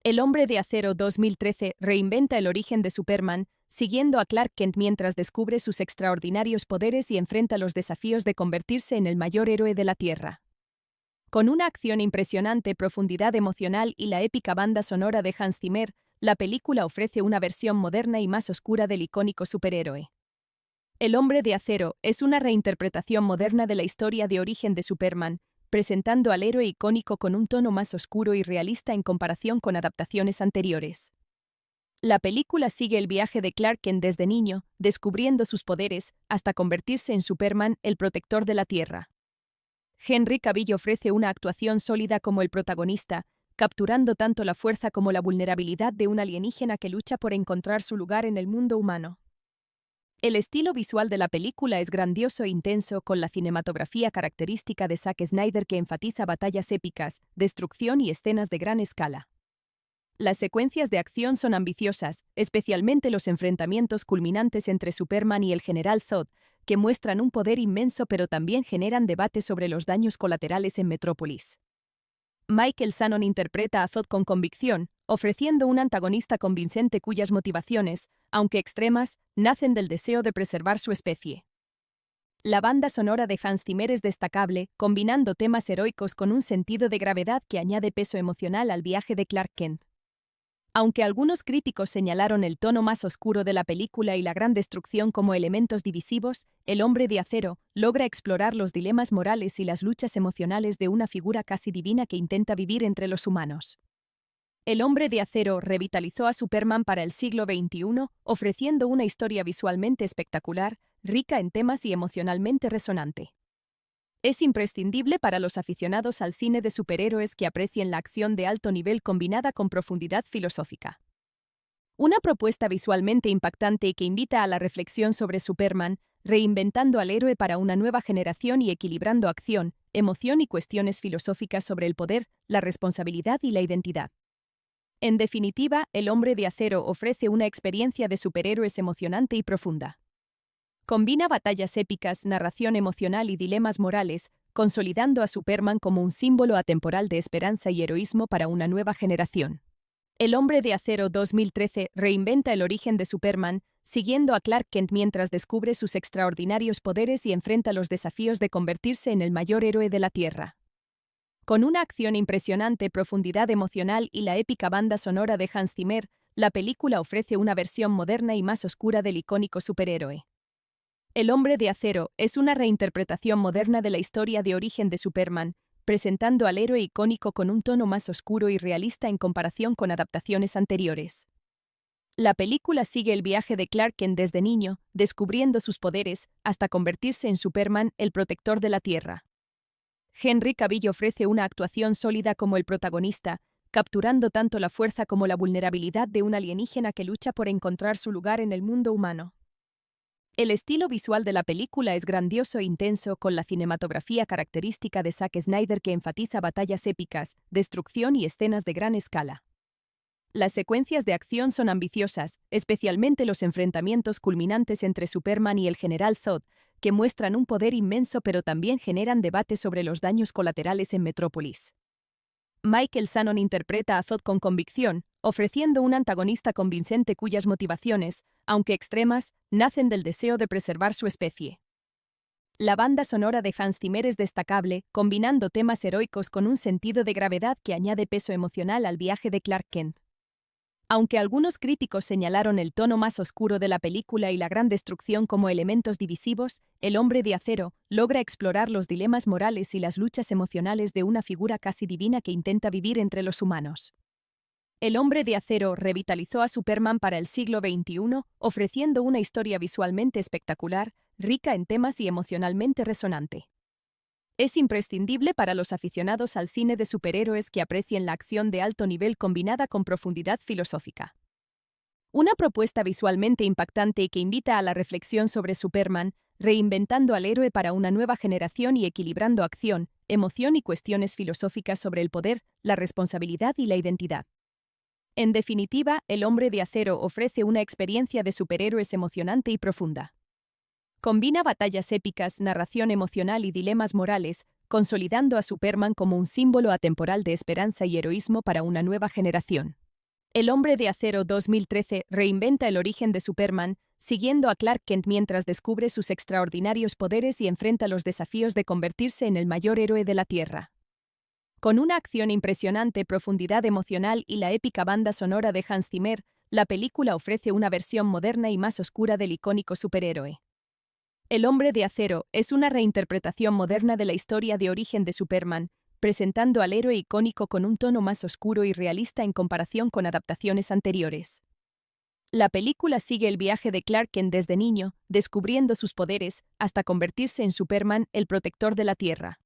El Hombre de Acero 2013 reinventa el origen de Superman, siguiendo a Clark Kent mientras descubre sus extraordinarios poderes y enfrenta los desafíos de convertirse en el mayor héroe de la Tierra. Con una acción impresionante, profundidad emocional y la épica banda sonora de Hans Zimmer, la película ofrece una versión moderna y más oscura del icónico superhéroe. El Hombre de Acero es una reinterpretación moderna de la historia de origen de Superman, presentando al héroe icónico con un tono más oscuro y realista en comparación con adaptaciones anteriores. La película sigue el viaje de Clark Kent desde niño, descubriendo sus poderes, hasta convertirse en Superman, el protector de la Tierra. Henry Cavill ofrece una actuación sólida como el protagonista, capturando tanto la fuerza como la vulnerabilidad de un alienígena que lucha por encontrar su lugar en el mundo humano. El estilo visual de la película es grandioso e intenso, con la cinematografía característica de Zack Snyder que enfatiza batallas épicas, destrucción y escenas de gran escala. Las secuencias de acción son ambiciosas, especialmente los enfrentamientos culminantes entre Superman y el General Zod, que muestran un poder inmenso pero también generan debate sobre los daños colaterales en Metrópolis. Michael Shannon interpreta a Zod con convicción, ofreciendo un antagonista convincente cuyas motivaciones, aunque extremas, nacen del deseo de preservar su especie. La banda sonora de Hans Zimmer es destacable, combinando temas heroicos con un sentido de gravedad que añade peso emocional al viaje de Clark Kent. Aunque algunos críticos señalaron el tono más oscuro de la película y la gran destrucción como elementos divisivos, El Hombre de Acero logra explorar los dilemas morales y las luchas emocionales de una figura casi divina que intenta vivir entre los humanos. El Hombre de Acero revitalizó a Superman para el siglo XXI, ofreciendo una historia visualmente espectacular, rica en temas y emocionalmente resonante. Es imprescindible para los aficionados al cine de superhéroes que aprecien la acción de alto nivel combinada con profundidad filosófica. Una propuesta visualmente impactante y que invita a la reflexión sobre Superman, reinventando al héroe para una nueva generación y equilibrando acción, emoción y cuestiones filosóficas sobre el poder, la responsabilidad y la identidad. En definitiva, El Hombre de Acero ofrece una experiencia de superhéroes emocionante y profunda. Combina batallas épicas, narración emocional y dilemas morales, consolidando a Superman como un símbolo atemporal de esperanza y heroísmo para una nueva generación. El Hombre de Acero 2013 reinventa el origen de Superman, siguiendo a Clark Kent mientras descubre sus extraordinarios poderes y enfrenta los desafíos de convertirse en el mayor héroe de la Tierra. Con una acción impresionante, profundidad emocional y la épica banda sonora de Hans Zimmer, la película ofrece una versión moderna y más oscura del icónico superhéroe. El Hombre de Acero es una reinterpretación moderna de la historia de origen de Superman, presentando al héroe icónico con un tono más oscuro y realista en comparación con adaptaciones anteriores. La película sigue el viaje de Clark Kent desde niño, descubriendo sus poderes, hasta convertirse en Superman, el protector de la Tierra. Henry Cavill ofrece una actuación sólida como el protagonista, capturando tanto la fuerza como la vulnerabilidad de un alienígena que lucha por encontrar su lugar en el mundo humano. El estilo visual de la película es grandioso e intenso, con la cinematografía característica de Zack Snyder que enfatiza batallas épicas, destrucción y escenas de gran escala. Las secuencias de acción son ambiciosas, especialmente los enfrentamientos culminantes entre Superman y el General Zod, que muestran un poder inmenso pero también generan debate sobre los daños colaterales en Metrópolis. Michael Shannon interpreta a Zod con convicción, ofreciendo un antagonista convincente cuyas motivaciones, aunque extremas, nacen del deseo de preservar su especie. La banda sonora de Hans Zimmer es destacable, combinando temas heroicos con un sentido de gravedad que añade peso emocional al viaje de Clark Kent. Aunque algunos críticos señalaron el tono más oscuro de la película y la gran destrucción como elementos divisivos, El Hombre de Acero logra explorar los dilemas morales y las luchas emocionales de una figura casi divina que intenta vivir entre los humanos. El Hombre de Acero revitalizó a Superman para el siglo XXI, ofreciendo una historia visualmente espectacular, rica en temas y emocionalmente resonante. Es imprescindible para los aficionados al cine de superhéroes que aprecien la acción de alto nivel combinada con profundidad filosófica. Una propuesta visualmente impactante y que invita a la reflexión sobre Superman, reinventando al héroe para una nueva generación y equilibrando acción, emoción y cuestiones filosóficas sobre el poder, la responsabilidad y la identidad. En definitiva, El Hombre de Acero ofrece una experiencia de superhéroes emocionante y profunda. Combina batallas épicas, narración emocional y dilemas morales, consolidando a Superman como un símbolo atemporal de esperanza y heroísmo para una nueva generación. El Hombre de Acero 2013 reinventa el origen de Superman, siguiendo a Clark Kent mientras descubre sus extraordinarios poderes y enfrenta los desafíos de convertirse en el mayor héroe de la Tierra. Con una acción impresionante, profundidad emocional y la épica banda sonora de Hans Zimmer, la película ofrece una versión moderna y más oscura del icónico superhéroe. El Hombre de Acero es una reinterpretación moderna de la historia de origen de Superman, presentando al héroe icónico con un tono más oscuro y realista en comparación con adaptaciones anteriores. La película sigue el viaje de Clark Kent desde niño, descubriendo sus poderes, hasta convertirse en Superman, el protector de la Tierra.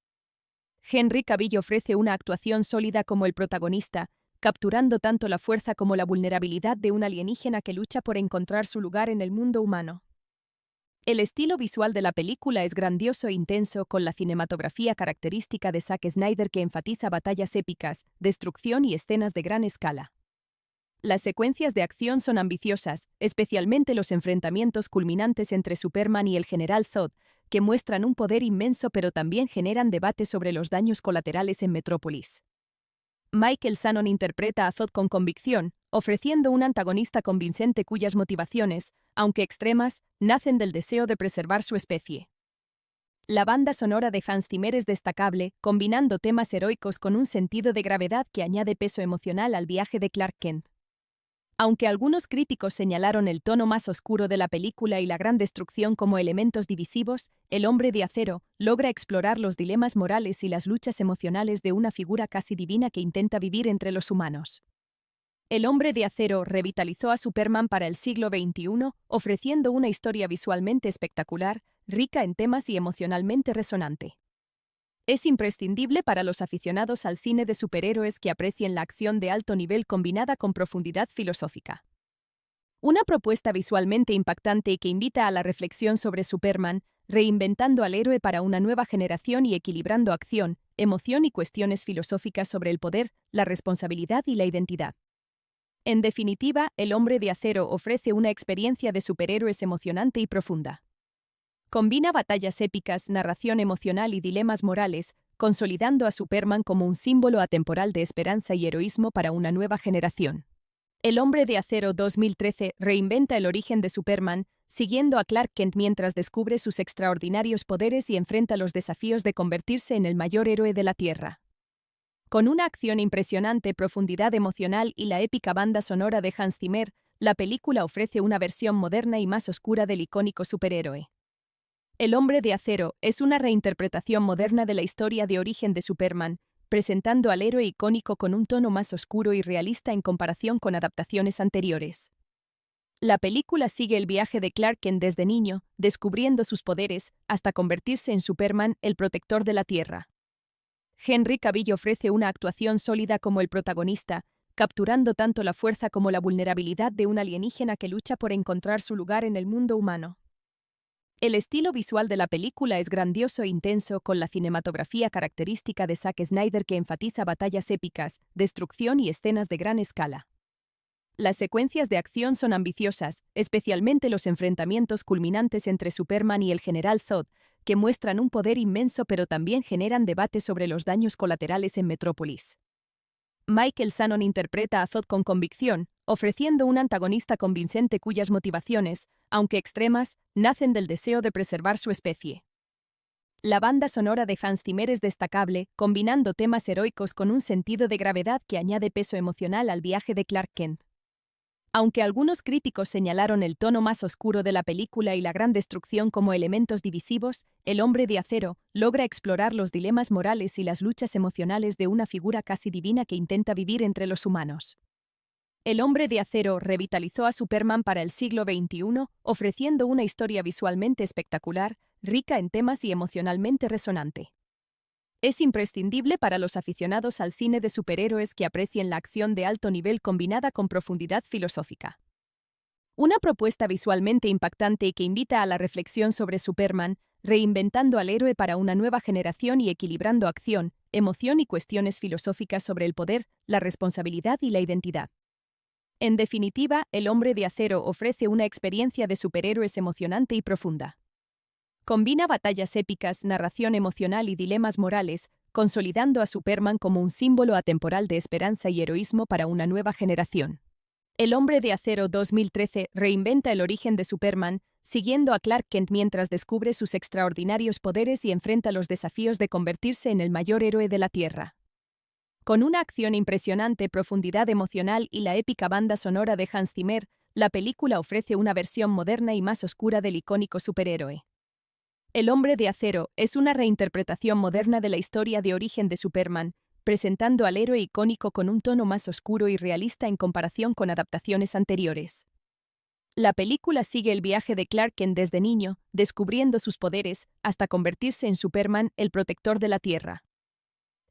Henry Cavill ofrece una actuación sólida como el protagonista, capturando tanto la fuerza como la vulnerabilidad de un alienígena que lucha por encontrar su lugar en el mundo humano. El estilo visual de la película es grandioso e intenso, con la cinematografía característica de Zack Snyder que enfatiza batallas épicas, destrucción y escenas de gran escala. Las secuencias de acción son ambiciosas, especialmente los enfrentamientos culminantes entre Superman y el General Zod, que muestran un poder inmenso pero también generan debate sobre los daños colaterales en Metrópolis. Michael Shannon interpreta a Zod con convicción, ofreciendo un antagonista convincente cuyas motivaciones, aunque extremas, nacen del deseo de preservar su especie. La banda sonora de Hans Zimmer es destacable, combinando temas heroicos con un sentido de gravedad que añade peso emocional al viaje de Clark Kent. Aunque algunos críticos señalaron el tono más oscuro de la película y la gran destrucción como elementos divisivos, El Hombre de Acero logra explorar los dilemas morales y las luchas emocionales de una figura casi divina que intenta vivir entre los humanos. El Hombre de Acero revitalizó a Superman para el siglo XXI, ofreciendo una historia visualmente espectacular, rica en temas y emocionalmente resonante. Es imprescindible para los aficionados al cine de superhéroes que aprecien la acción de alto nivel combinada con profundidad filosófica. Una propuesta visualmente impactante y que invita a la reflexión sobre Superman, reinventando al héroe para una nueva generación y equilibrando acción, emoción y cuestiones filosóficas sobre el poder, la responsabilidad y la identidad. En definitiva, El Hombre de Acero ofrece una experiencia de superhéroes emocionante y profunda. Combina batallas épicas, narración emocional y dilemas morales, consolidando a Superman como un símbolo atemporal de esperanza y heroísmo para una nueva generación. El Hombre de Acero 2013 reinventa el origen de Superman, siguiendo a Clark Kent mientras descubre sus extraordinarios poderes y enfrenta los desafíos de convertirse en el mayor héroe de la Tierra. Con una acción impresionante, profundidad emocional y la épica banda sonora de Hans Zimmer, la película ofrece una versión moderna y más oscura del icónico superhéroe. El Hombre de Acero es una reinterpretación moderna de la historia de origen de Superman, presentando al héroe icónico con un tono más oscuro y realista en comparación con adaptaciones anteriores. La película sigue el viaje de Clark Kent desde niño, descubriendo sus poderes, hasta convertirse en Superman, el protector de la Tierra. Henry Cavill ofrece una actuación sólida como el protagonista, capturando tanto la fuerza como la vulnerabilidad de un alienígena que lucha por encontrar su lugar en el mundo humano. El estilo visual de la película es grandioso e intenso, con la cinematografía característica de Zack Snyder que enfatiza batallas épicas, destrucción y escenas de gran escala. Las secuencias de acción son ambiciosas, especialmente los enfrentamientos culminantes entre Superman y el General Zod, que muestran un poder inmenso pero también generan debate sobre los daños colaterales en Metrópolis. Michael Shannon interpreta a Zod con convicción, ofreciendo un antagonista convincente cuyas motivaciones, aunque extremas, nacen del deseo de preservar su especie. La banda sonora de Hans Zimmer es destacable, combinando temas heroicos con un sentido de gravedad que añade peso emocional al viaje de Clark Kent. Aunque algunos críticos señalaron el tono más oscuro de la película y la gran destrucción como elementos divisivos, El Hombre de Acero logra explorar los dilemas morales y las luchas emocionales de una figura casi divina que intenta vivir entre los humanos. El Hombre de Acero revitalizó a Superman para el siglo XXI, ofreciendo una historia visualmente espectacular, rica en temas y emocionalmente resonante. Es imprescindible para los aficionados al cine de superhéroes que aprecien la acción de alto nivel combinada con profundidad filosófica. Una propuesta visualmente impactante y que invita a la reflexión sobre Superman, reinventando al héroe para una nueva generación y equilibrando acción, emoción y cuestiones filosóficas sobre el poder, la responsabilidad y la identidad. En definitiva, El Hombre de Acero ofrece una experiencia de superhéroes emocionante y profunda. Combina batallas épicas, narración emocional y dilemas morales, consolidando a Superman como un símbolo atemporal de esperanza y heroísmo para una nueva generación. El Hombre de Acero 2013 reinventa el origen de Superman, siguiendo a Clark Kent mientras descubre sus extraordinarios poderes y enfrenta los desafíos de convertirse en el mayor héroe de la Tierra. Con una acción impresionante, profundidad emocional y la épica banda sonora de Hans Zimmer, la película ofrece una versión moderna y más oscura del icónico superhéroe. El Hombre de Acero es una reinterpretación moderna de la historia de origen de Superman, presentando al héroe icónico con un tono más oscuro y realista en comparación con adaptaciones anteriores. La película sigue el viaje de Clark Kent desde niño, descubriendo sus poderes, hasta convertirse en Superman, el protector de la Tierra.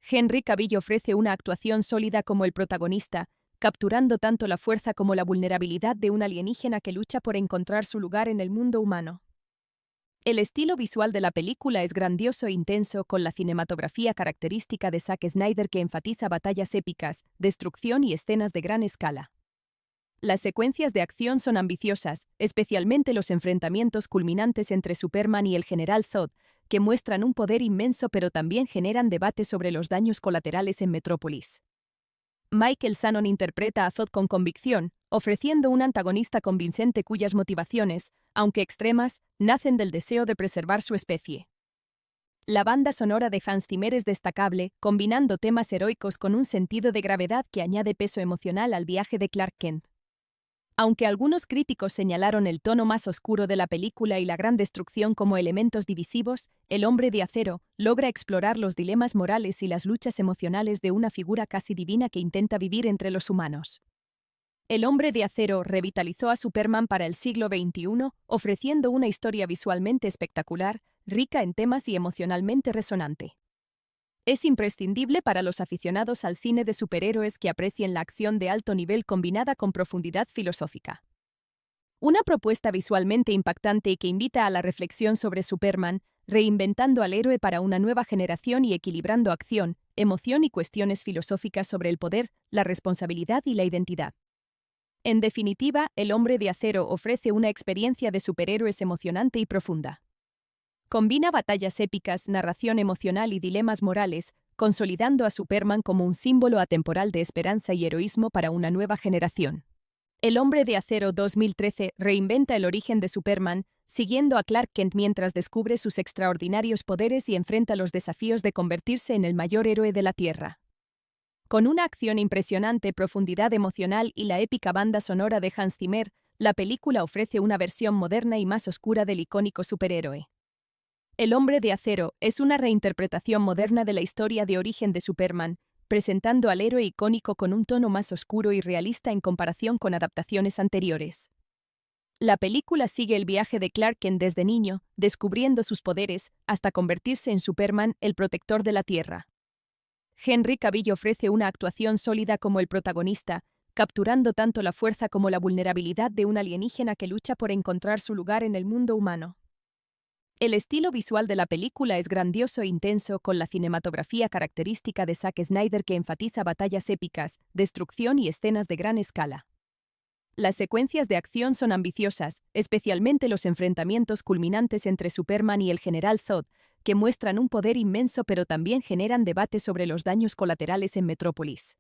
Henry Cavill ofrece una actuación sólida como el protagonista, capturando tanto la fuerza como la vulnerabilidad de un alienígena que lucha por encontrar su lugar en el mundo humano. El estilo visual de la película es grandioso e intenso, con la cinematografía característica de Zack Snyder que enfatiza batallas épicas, destrucción y escenas de gran escala. Las secuencias de acción son ambiciosas, especialmente los enfrentamientos culminantes entre Superman y el General Zod, que muestran un poder inmenso pero también generan debate sobre los daños colaterales en Metrópolis. Michael Shannon interpreta a Zod con convicción, ofreciendo un antagonista convincente cuyas motivaciones, aunque extremas, nacen del deseo de preservar su especie. La banda sonora de Hans Zimmer es destacable, combinando temas heroicos con un sentido de gravedad que añade peso emocional al viaje de Clark Kent. Aunque algunos críticos señalaron el tono más oscuro de la película y la gran destrucción como elementos divisivos, El Hombre de Acero logra explorar los dilemas morales y las luchas emocionales de una figura casi divina que intenta vivir entre los humanos. El Hombre de Acero revitalizó a Superman para el siglo XXI, ofreciendo una historia visualmente espectacular, rica en temas y emocionalmente resonante. Es imprescindible para los aficionados al cine de superhéroes que aprecien la acción de alto nivel combinada con profundidad filosófica. Una propuesta visualmente impactante y que invita a la reflexión sobre Superman, reinventando al héroe para una nueva generación y equilibrando acción, emoción y cuestiones filosóficas sobre el poder, la responsabilidad y la identidad. En definitiva, El Hombre de Acero ofrece una experiencia de superhéroes emocionante y profunda. Combina batallas épicas, narración emocional y dilemas morales, consolidando a Superman como un símbolo atemporal de esperanza y heroísmo para una nueva generación. El Hombre de Acero 2013 reinventa el origen de Superman, siguiendo a Clark Kent mientras descubre sus extraordinarios poderes y enfrenta los desafíos de convertirse en el mayor héroe de la Tierra. Con una acción impresionante, profundidad emocional y la épica banda sonora de Hans Zimmer, la película ofrece una versión moderna y más oscura del icónico superhéroe. El Hombre de Acero es una reinterpretación moderna de la historia de origen de Superman, presentando al héroe icónico con un tono más oscuro y realista en comparación con adaptaciones anteriores. La película sigue el viaje de Clark Kent desde niño, descubriendo sus poderes, hasta convertirse en Superman, el protector de la Tierra. Henry Cavill ofrece una actuación sólida como el protagonista, capturando tanto la fuerza como la vulnerabilidad de un alienígena que lucha por encontrar su lugar en el mundo humano. El estilo visual de la película es grandioso e intenso, con la cinematografía característica de Zack Snyder que enfatiza batallas épicas, destrucción y escenas de gran escala. Las secuencias de acción son ambiciosas, especialmente los enfrentamientos culminantes entre Superman y el General Zod, que muestran un poder inmenso pero también generan debate sobre los daños colaterales en Metrópolis.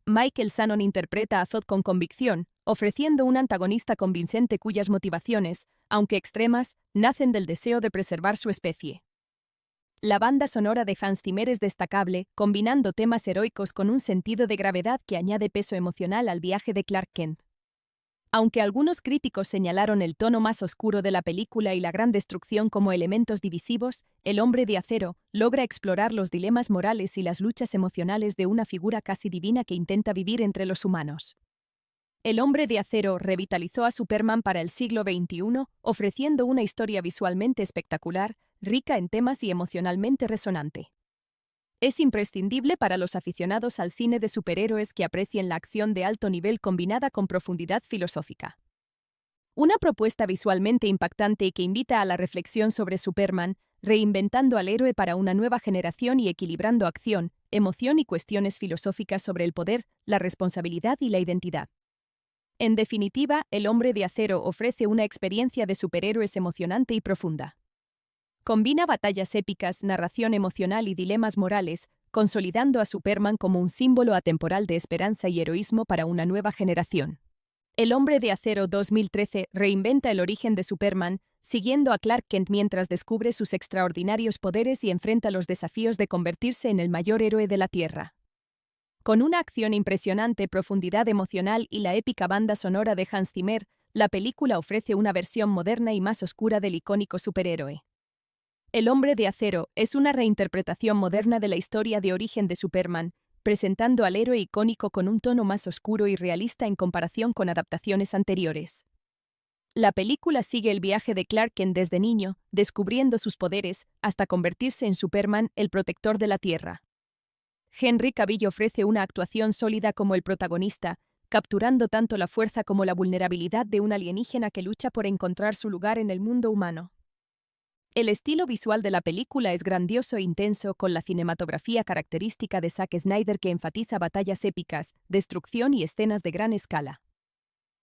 Michael Shannon interpreta a Zod con convicción, ofreciendo un antagonista convincente cuyas motivaciones, aunque extremas, nacen del deseo de preservar su especie. La banda sonora de Hans Zimmer es destacable, combinando temas heroicos con un sentido de gravedad que añade peso emocional al viaje de Clark Kent. Aunque algunos críticos señalaron el tono más oscuro de la película y la gran destrucción como elementos divisivos, El Hombre de Acero logra explorar los dilemas morales y las luchas emocionales de una figura casi divina que intenta vivir entre los humanos. El Hombre de Acero revitalizó a Superman para el siglo XXI, ofreciendo una historia visualmente espectacular, rica en temas y emocionalmente resonante. Es imprescindible para los aficionados al cine de superhéroes que aprecien la acción de alto nivel combinada con profundidad filosófica. Una propuesta visualmente impactante y que invita a la reflexión sobre Superman, reinventando al héroe para una nueva generación y equilibrando acción, emoción y cuestiones filosóficas sobre el poder, la responsabilidad y la identidad. En definitiva, El Hombre de Acero ofrece una experiencia de superhéroes emocionante y profunda. Combina batallas épicas, narración emocional y dilemas morales, consolidando a Superman como un símbolo atemporal de esperanza y heroísmo para una nueva generación. El Hombre de Acero 2013 reinventa el origen de Superman, siguiendo a Clark Kent mientras descubre sus extraordinarios poderes y enfrenta los desafíos de convertirse en el mayor héroe de la Tierra. Con una acción impresionante, profundidad emocional y la épica banda sonora de Hans Zimmer, la película ofrece una versión moderna y más oscura del icónico superhéroe. El Hombre de Acero es una reinterpretación moderna de la historia de origen de Superman, presentando al héroe icónico con un tono más oscuro y realista en comparación con adaptaciones anteriores. La película sigue el viaje de Clark Kent desde niño, descubriendo sus poderes, hasta convertirse en Superman, el protector de la Tierra. Henry Cavill ofrece una actuación sólida como el protagonista, capturando tanto la fuerza como la vulnerabilidad de un alienígena que lucha por encontrar su lugar en el mundo humano. El estilo visual de la película es grandioso e intenso, con la cinematografía característica de Zack Snyder que enfatiza batallas épicas, destrucción y escenas de gran escala.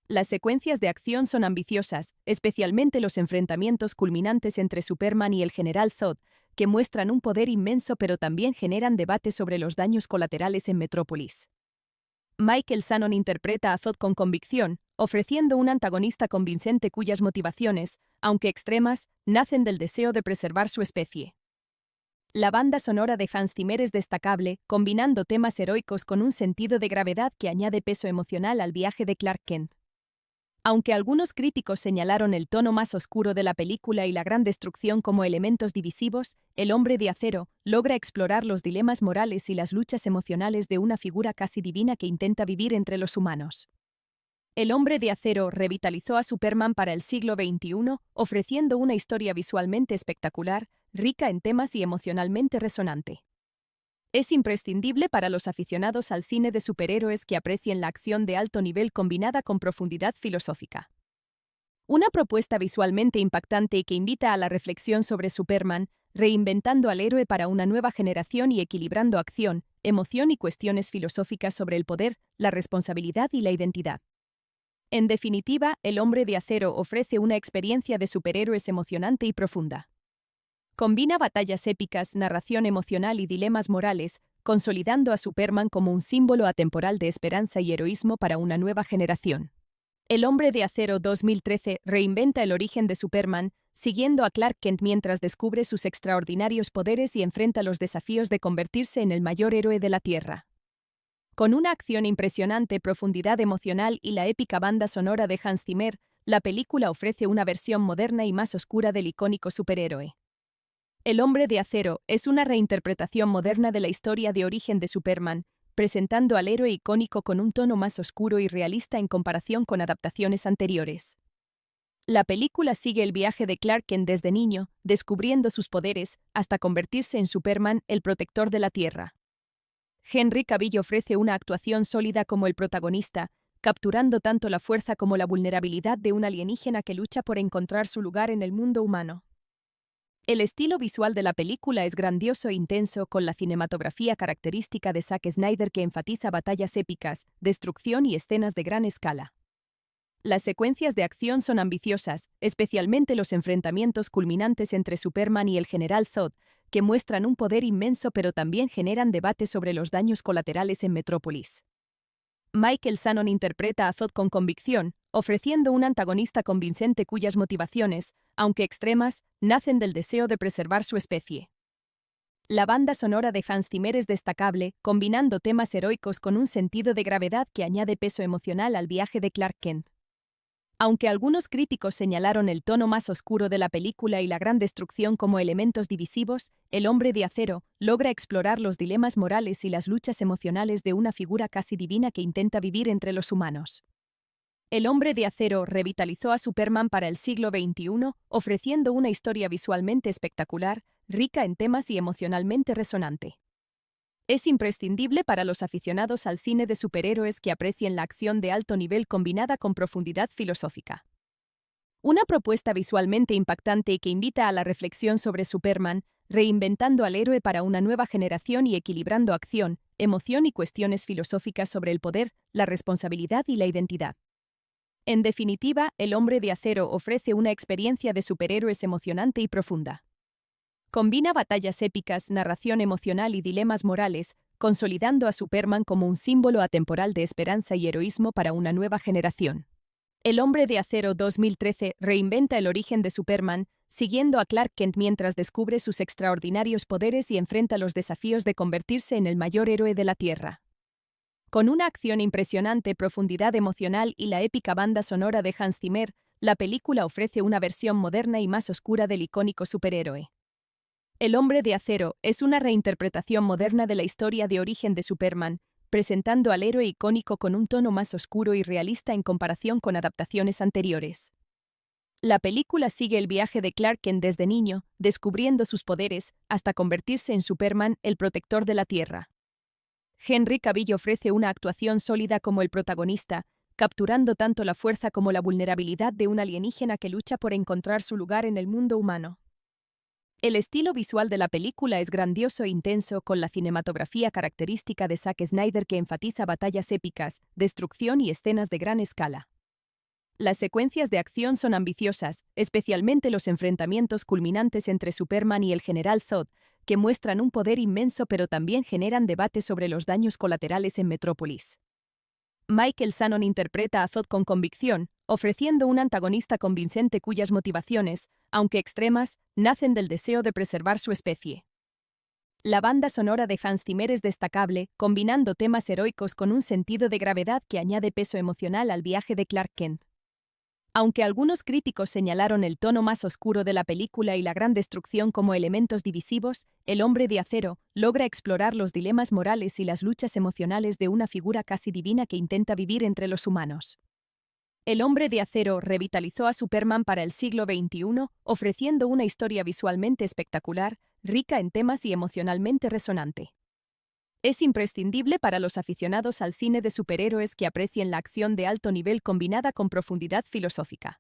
Las secuencias de acción son ambiciosas, especialmente los enfrentamientos culminantes entre Superman y el General Zod, que muestran un poder inmenso pero también generan debate sobre los daños colaterales en Metrópolis. Michael Shannon interpreta a Zod con convicción, ofreciendo un antagonista convincente cuyas motivaciones, aunque extremas, nacen del deseo de preservar su especie. La banda sonora de Hans Zimmer es destacable, combinando temas heroicos con un sentido de gravedad que añade peso emocional al viaje de Clark Kent. Aunque algunos críticos señalaron el tono más oscuro de la película y la gran destrucción como elementos divisivos, El Hombre de Acero logra explorar los dilemas morales y las luchas emocionales de una figura casi divina que intenta vivir entre los humanos. El Hombre de Acero revitalizó a Superman para el siglo XXI, ofreciendo una historia visualmente espectacular, rica en temas y emocionalmente resonante. Es imprescindible para los aficionados al cine de superhéroes que aprecien la acción de alto nivel combinada con profundidad filosófica. Una propuesta visualmente impactante y que invita a la reflexión sobre Superman, reinventando al héroe para una nueva generación y equilibrando acción, emoción y cuestiones filosóficas sobre el poder, la responsabilidad y la identidad. En definitiva, El Hombre de Acero ofrece una experiencia de superhéroes emocionante y profunda. Combina batallas épicas, narración emocional y dilemas morales, consolidando a Superman como un símbolo atemporal de esperanza y heroísmo para una nueva generación. El Hombre de Acero 2013 reinventa el origen de Superman, siguiendo a Clark Kent mientras descubre sus extraordinarios poderes y enfrenta los desafíos de convertirse en el mayor héroe de la Tierra. Con una acción impresionante, profundidad emocional y la épica banda sonora de Hans Zimmer, la película ofrece una versión moderna y más oscura del icónico superhéroe. El Hombre de Acero es una reinterpretación moderna de la historia de origen de Superman, presentando al héroe icónico con un tono más oscuro y realista en comparación con adaptaciones anteriores. La película sigue el viaje de Clark Kent desde niño, descubriendo sus poderes, hasta convertirse en Superman, el protector de la Tierra. Henry Cavill ofrece una actuación sólida como el protagonista, capturando tanto la fuerza como la vulnerabilidad de un alienígena que lucha por encontrar su lugar en el mundo humano. El estilo visual de la película es grandioso e intenso, con la cinematografía característica de Zack Snyder que enfatiza batallas épicas, destrucción y escenas de gran escala. Las secuencias de acción son ambiciosas, especialmente los enfrentamientos culminantes entre Superman y el General Zod, que muestran un poder inmenso pero también generan debate sobre los daños colaterales en Metrópolis. Michael Shannon interpreta a Zod con convicción, ofreciendo un antagonista convincente cuyas motivaciones, aunque extremas, nacen del deseo de preservar su especie. La banda sonora de Hans Zimmer es destacable, combinando temas heroicos con un sentido de gravedad que añade peso emocional al viaje de Clark Kent. Aunque algunos críticos señalaron el tono más oscuro de la película y la gran destrucción como elementos divisivos, El Hombre de Acero logra explorar los dilemas morales y las luchas emocionales de una figura casi divina que intenta vivir entre los humanos. El Hombre de Acero revitalizó a Superman para el siglo XXI, ofreciendo una historia visualmente espectacular, rica en temas y emocionalmente resonante. Es imprescindible para los aficionados al cine de superhéroes que aprecien la acción de alto nivel combinada con profundidad filosófica. Una propuesta visualmente impactante y que invita a la reflexión sobre Superman, reinventando al héroe para una nueva generación y equilibrando acción, emoción y cuestiones filosóficas sobre el poder, la responsabilidad y la identidad. En definitiva, El Hombre de Acero ofrece una experiencia de superhéroes emocionante y profunda. Combina batallas épicas, narración emocional y dilemas morales, consolidando a Superman como un símbolo atemporal de esperanza y heroísmo para una nueva generación. El Hombre de Acero 2013 reinventa el origen de Superman, siguiendo a Clark Kent mientras descubre sus extraordinarios poderes y enfrenta los desafíos de convertirse en el mayor héroe de la Tierra. Con una acción impresionante, profundidad emocional y la épica banda sonora de Hans Zimmer, la película ofrece una versión moderna y más oscura del icónico superhéroe. El Hombre de Acero es una reinterpretación moderna de la historia de origen de Superman, presentando al héroe icónico con un tono más oscuro y realista en comparación con adaptaciones anteriores. La película sigue el viaje de Clark Kent desde niño, descubriendo sus poderes, hasta convertirse en Superman, el protector de la Tierra. Henry Cavill ofrece una actuación sólida como el protagonista, capturando tanto la fuerza como la vulnerabilidad de un alienígena que lucha por encontrar su lugar en el mundo humano. El estilo visual de la película es grandioso e intenso, con la cinematografía característica de Zack Snyder que enfatiza batallas épicas, destrucción y escenas de gran escala. Las secuencias de acción son ambiciosas, especialmente los enfrentamientos culminantes entre Superman y el General Zod, que muestran un poder inmenso pero también generan debate sobre los daños colaterales en Metrópolis. Michael Shannon interpreta a Zod con convicción, ofreciendo un antagonista convincente cuyas motivaciones, aunque extremas, nacen del deseo de preservar su especie. La banda sonora de Hans Zimmer es destacable, combinando temas heroicos con un sentido de gravedad que añade peso emocional al viaje de Clark Kent. Aunque algunos críticos señalaron el tono más oscuro de la película y la gran destrucción como elementos divisivos, El Hombre de Acero logra explorar los dilemas morales y las luchas emocionales de una figura casi divina que intenta vivir entre los humanos. El Hombre de Acero revitalizó a Superman para el siglo XXI, ofreciendo una historia visualmente espectacular, rica en temas y emocionalmente resonante. Es imprescindible para los aficionados al cine de superhéroes que aprecien la acción de alto nivel combinada con profundidad filosófica.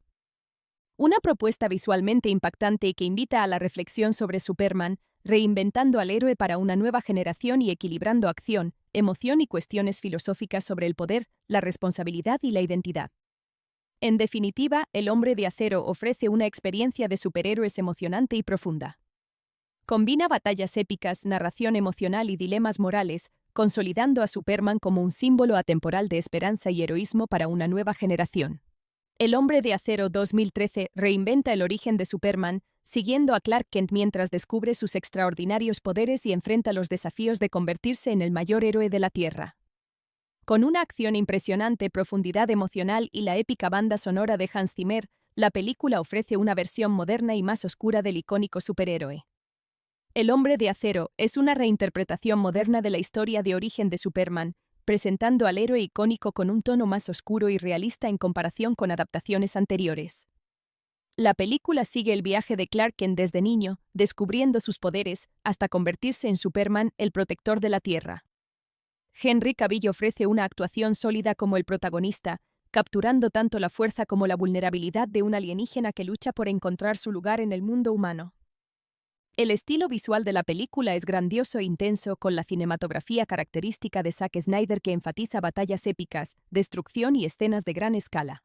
Una propuesta visualmente impactante y que invita a la reflexión sobre Superman, reinventando al héroe para una nueva generación y equilibrando acción, emoción y cuestiones filosóficas sobre el poder, la responsabilidad y la identidad. En definitiva, El Hombre de Acero ofrece una experiencia de superhéroes emocionante y profunda. Combina batallas épicas, narración emocional y dilemas morales, consolidando a Superman como un símbolo atemporal de esperanza y heroísmo para una nueva generación. El Hombre de Acero 2013 reinventa el origen de Superman, siguiendo a Clark Kent mientras descubre sus extraordinarios poderes y enfrenta los desafíos de convertirse en el mayor héroe de la Tierra. Con una acción impresionante, profundidad emocional y la épica banda sonora de Hans Zimmer, la película ofrece una versión moderna y más oscura del icónico superhéroe. El Hombre de Acero es una reinterpretación moderna de la historia de origen de Superman, presentando al héroe icónico con un tono más oscuro y realista en comparación con adaptaciones anteriores. La película sigue el viaje de Clark Kent desde niño, descubriendo sus poderes, hasta convertirse en Superman, el protector de la Tierra. Henry Cavill ofrece una actuación sólida como el protagonista, capturando tanto la fuerza como la vulnerabilidad de un alienígena que lucha por encontrar su lugar en el mundo humano. El estilo visual de la película es grandioso e intenso, con la cinematografía característica de Zack Snyder que enfatiza batallas épicas, destrucción y escenas de gran escala.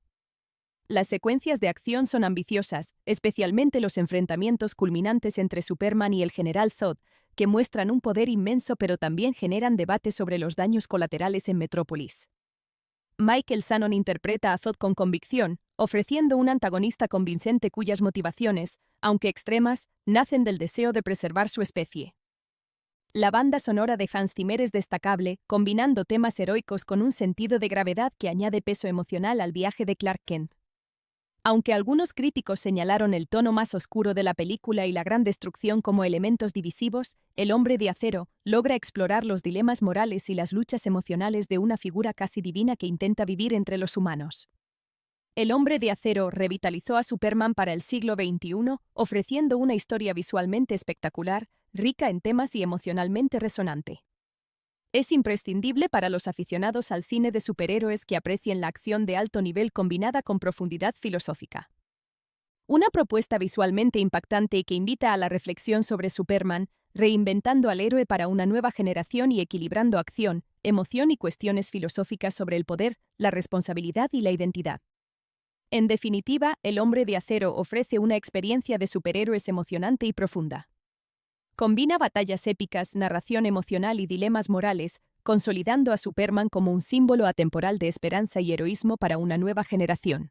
Las secuencias de acción son ambiciosas, especialmente los enfrentamientos culminantes entre Superman y el General Zod, que muestran un poder inmenso pero también generan debate sobre los daños colaterales en Metrópolis. Michael Shannon interpreta a Zod con convicción, ofreciendo un antagonista convincente cuyas motivaciones, aunque extremas, nacen del deseo de preservar su especie. La banda sonora de Hans Zimmer es destacable, combinando temas heroicos con un sentido de gravedad que añade peso emocional al viaje de Clark Kent. Aunque algunos críticos señalaron el tono más oscuro de la película y la gran destrucción como elementos divisivos, El Hombre de Acero logra explorar los dilemas morales y las luchas emocionales de una figura casi divina que intenta vivir entre los humanos. El Hombre de Acero revitalizó a Superman para el siglo XXI, ofreciendo una historia visualmente espectacular, rica en temas y emocionalmente resonante. Es imprescindible para los aficionados al cine de superhéroes que aprecien la acción de alto nivel combinada con profundidad filosófica. Una propuesta visualmente impactante y que invita a la reflexión sobre Superman, reinventando al héroe para una nueva generación y equilibrando acción, emoción y cuestiones filosóficas sobre el poder, la responsabilidad y la identidad. En definitiva, El Hombre de Acero ofrece una experiencia de superhéroes emocionante y profunda. Combina batallas épicas, narración emocional y dilemas morales, consolidando a Superman como un símbolo atemporal de esperanza y heroísmo para una nueva generación.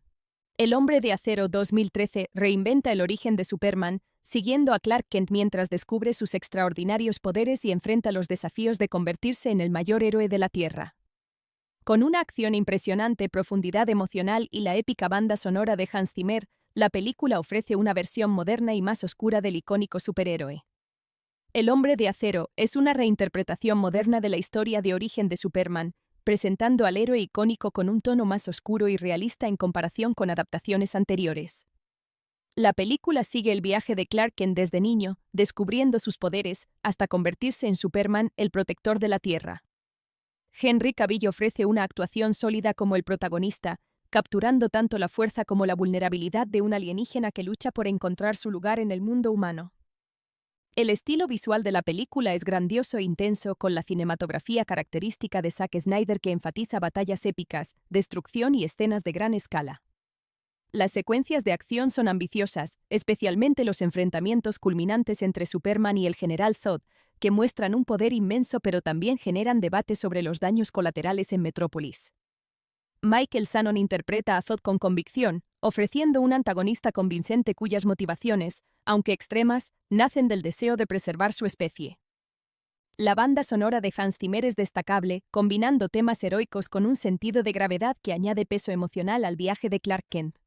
El Hombre de Acero 2013 reinventa el origen de Superman, siguiendo a Clark Kent mientras descubre sus extraordinarios poderes y enfrenta los desafíos de convertirse en el mayor héroe de la Tierra. Con una acción impresionante, profundidad emocional y la épica banda sonora de Hans Zimmer, la película ofrece una versión moderna y más oscura del icónico superhéroe. El Hombre de Acero es una reinterpretación moderna de la historia de origen de Superman, presentando al héroe icónico con un tono más oscuro y realista en comparación con adaptaciones anteriores. La película sigue el viaje de Clark Kent desde niño, descubriendo sus poderes, hasta convertirse en Superman, el protector de la Tierra. Henry Cavill ofrece una actuación sólida como el protagonista, capturando tanto la fuerza como la vulnerabilidad de un alienígena que lucha por encontrar su lugar en el mundo humano. El estilo visual de la película es grandioso e intenso, con la cinematografía característica de Zack Snyder que enfatiza batallas épicas, destrucción y escenas de gran escala. Las secuencias de acción son ambiciosas, especialmente los enfrentamientos culminantes entre Superman y el General Zod, que muestran un poder inmenso pero también generan debate sobre los daños colaterales en Metrópolis. Michael Shannon interpreta a Zod con convicción, ofreciendo un antagonista convincente cuyas motivaciones, aunque extremas, nacen del deseo de preservar su especie. La banda sonora de Hans Zimmer es destacable, combinando temas heroicos con un sentido de gravedad que añade peso emocional al viaje de Clark Kent.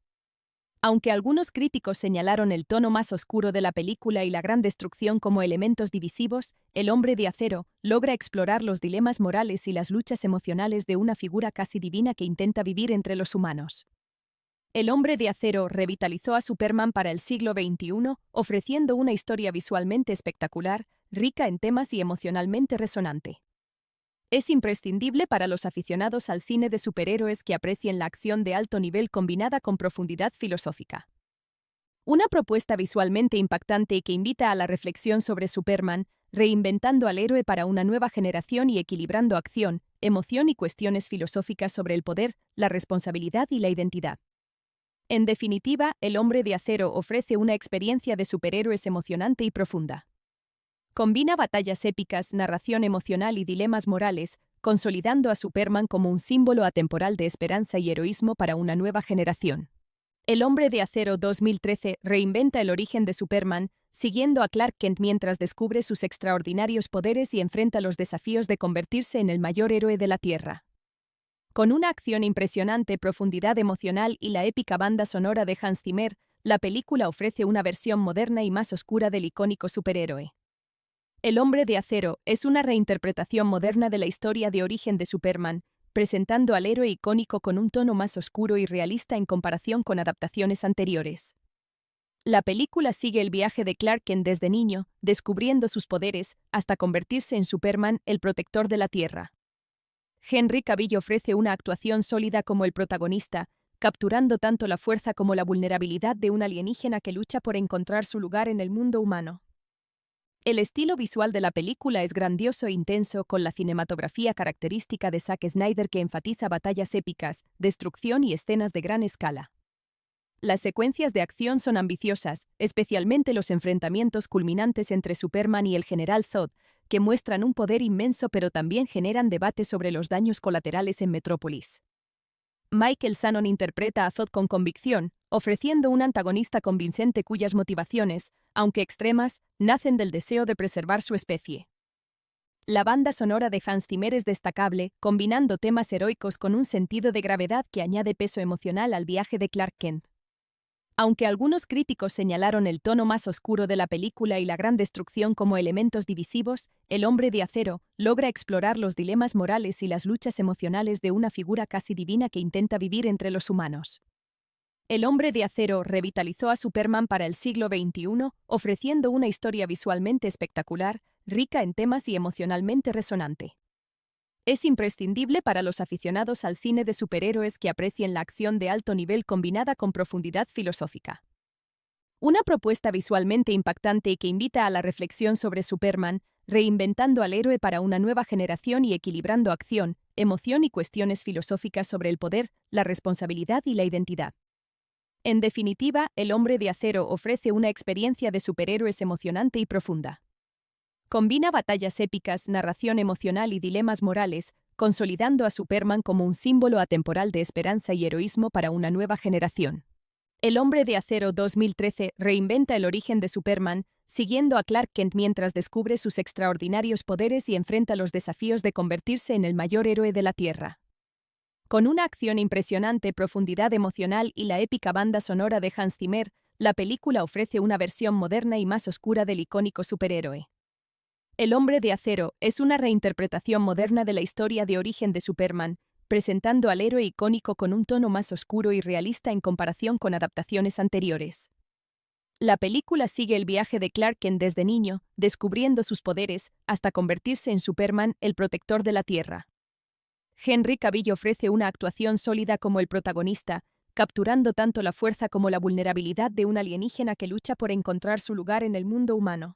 Aunque algunos críticos señalaron el tono más oscuro de la película y la gran destrucción como elementos divisivos, El Hombre de Acero logra explorar los dilemas morales y las luchas emocionales de una figura casi divina que intenta vivir entre los humanos. El Hombre de Acero revitalizó a Superman para el siglo XXI, ofreciendo una historia visualmente espectacular, rica en temas y emocionalmente resonante. Es imprescindible para los aficionados al cine de superhéroes que aprecien la acción de alto nivel combinada con profundidad filosófica. Una propuesta visualmente impactante y que invita a la reflexión sobre Superman, reinventando al héroe para una nueva generación y equilibrando acción, emoción y cuestiones filosóficas sobre el poder, la responsabilidad y la identidad. En definitiva, El Hombre de Acero ofrece una experiencia de superhéroes emocionante y profunda. Combina batallas épicas, narración emocional y dilemas morales, consolidando a Superman como un símbolo atemporal de esperanza y heroísmo para una nueva generación. El Hombre de Acero 2013 reinventa el origen de Superman, siguiendo a Clark Kent mientras descubre sus extraordinarios poderes y enfrenta los desafíos de convertirse en el mayor héroe de la Tierra. Con una acción impresionante, profundidad emocional y la épica banda sonora de Hans Zimmer, la película ofrece una versión moderna y más oscura del icónico superhéroe. El Hombre de Acero es una reinterpretación moderna de la historia de origen de Superman, presentando al héroe icónico con un tono más oscuro y realista en comparación con adaptaciones anteriores. La película sigue el viaje de Clark Kent desde niño, descubriendo sus poderes, hasta convertirse en Superman, el protector de la Tierra. Henry Cavill ofrece una actuación sólida como el protagonista, capturando tanto la fuerza como la vulnerabilidad de un alienígena que lucha por encontrar su lugar en el mundo humano. El estilo visual de la película es grandioso e intenso, con la cinematografía característica de Zack Snyder que enfatiza batallas épicas, destrucción y escenas de gran escala. Las secuencias de acción son ambiciosas, especialmente los enfrentamientos culminantes entre Superman y el General Zod, que muestran un poder inmenso pero también generan debate sobre los daños colaterales en Metrópolis. Michael Shannon interpreta a Zod con convicción, ofreciendo un antagonista convincente cuyas motivaciones, aunque extremas, nacen del deseo de preservar su especie. La banda sonora de Hans Zimmer es destacable, combinando temas heroicos con un sentido de gravedad que añade peso emocional al viaje de Clark Kent. Aunque algunos críticos señalaron el tono más oscuro de la película y la gran destrucción como elementos divisivos, El Hombre de Acero logra explorar los dilemas morales y las luchas emocionales de una figura casi divina que intenta vivir entre los humanos. El Hombre de Acero revitalizó a Superman para el siglo XXI, ofreciendo una historia visualmente espectacular, rica en temas y emocionalmente resonante. Es imprescindible para los aficionados al cine de superhéroes que aprecien la acción de alto nivel combinada con profundidad filosófica. Una propuesta visualmente impactante y que invita a la reflexión sobre Superman, reinventando al héroe para una nueva generación y equilibrando acción, emoción y cuestiones filosóficas sobre el poder, la responsabilidad y la identidad. En definitiva, El Hombre de Acero ofrece una experiencia de superhéroes emocionante y profunda. Combina batallas épicas, narración emocional y dilemas morales, consolidando a Superman como un símbolo atemporal de esperanza y heroísmo para una nueva generación. El Hombre de Acero 2013 reinventa el origen de Superman, siguiendo a Clark Kent mientras descubre sus extraordinarios poderes y enfrenta los desafíos de convertirse en el mayor héroe de la Tierra. Con una acción impresionante, profundidad emocional y la épica banda sonora de Hans Zimmer, la película ofrece una versión moderna y más oscura del icónico superhéroe. El Hombre de Acero es una reinterpretación moderna de la historia de origen de Superman, presentando al héroe icónico con un tono más oscuro y realista en comparación con adaptaciones anteriores. La película sigue el viaje de Clark Kent desde niño, descubriendo sus poderes, hasta convertirse en Superman, el protector de la Tierra. Henry Cavill ofrece una actuación sólida como el protagonista, capturando tanto la fuerza como la vulnerabilidad de un alienígena que lucha por encontrar su lugar en el mundo humano.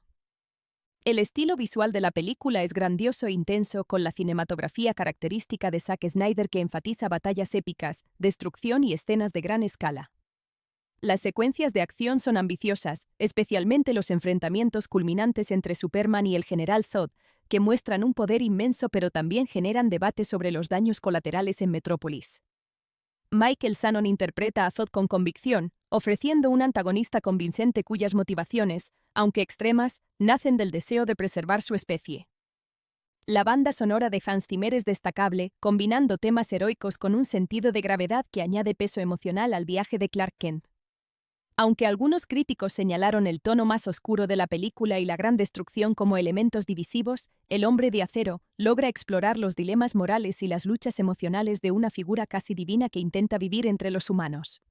El estilo visual de la película es grandioso e intenso, con la cinematografía característica de Zack Snyder que enfatiza batallas épicas, destrucción y escenas de gran escala. Las secuencias de acción son ambiciosas, especialmente los enfrentamientos culminantes entre Superman y el General Zod, que muestran un poder inmenso pero también generan debate sobre los daños colaterales en Metrópolis. Michael Shannon interpreta a Zod con convicción, ofreciendo un antagonista convincente cuyas motivaciones, aunque extremas, nacen del deseo de preservar su especie. La banda sonora de Hans Zimmer es destacable, combinando temas heroicos con un sentido de gravedad que añade peso emocional al viaje de Clark Kent. Aunque algunos críticos señalaron el tono más oscuro de la película y la gran destrucción como elementos divisivos, El Hombre de Acero logra explorar los dilemas morales y las luchas emocionales de una figura casi divina que intenta vivir entre los humanos.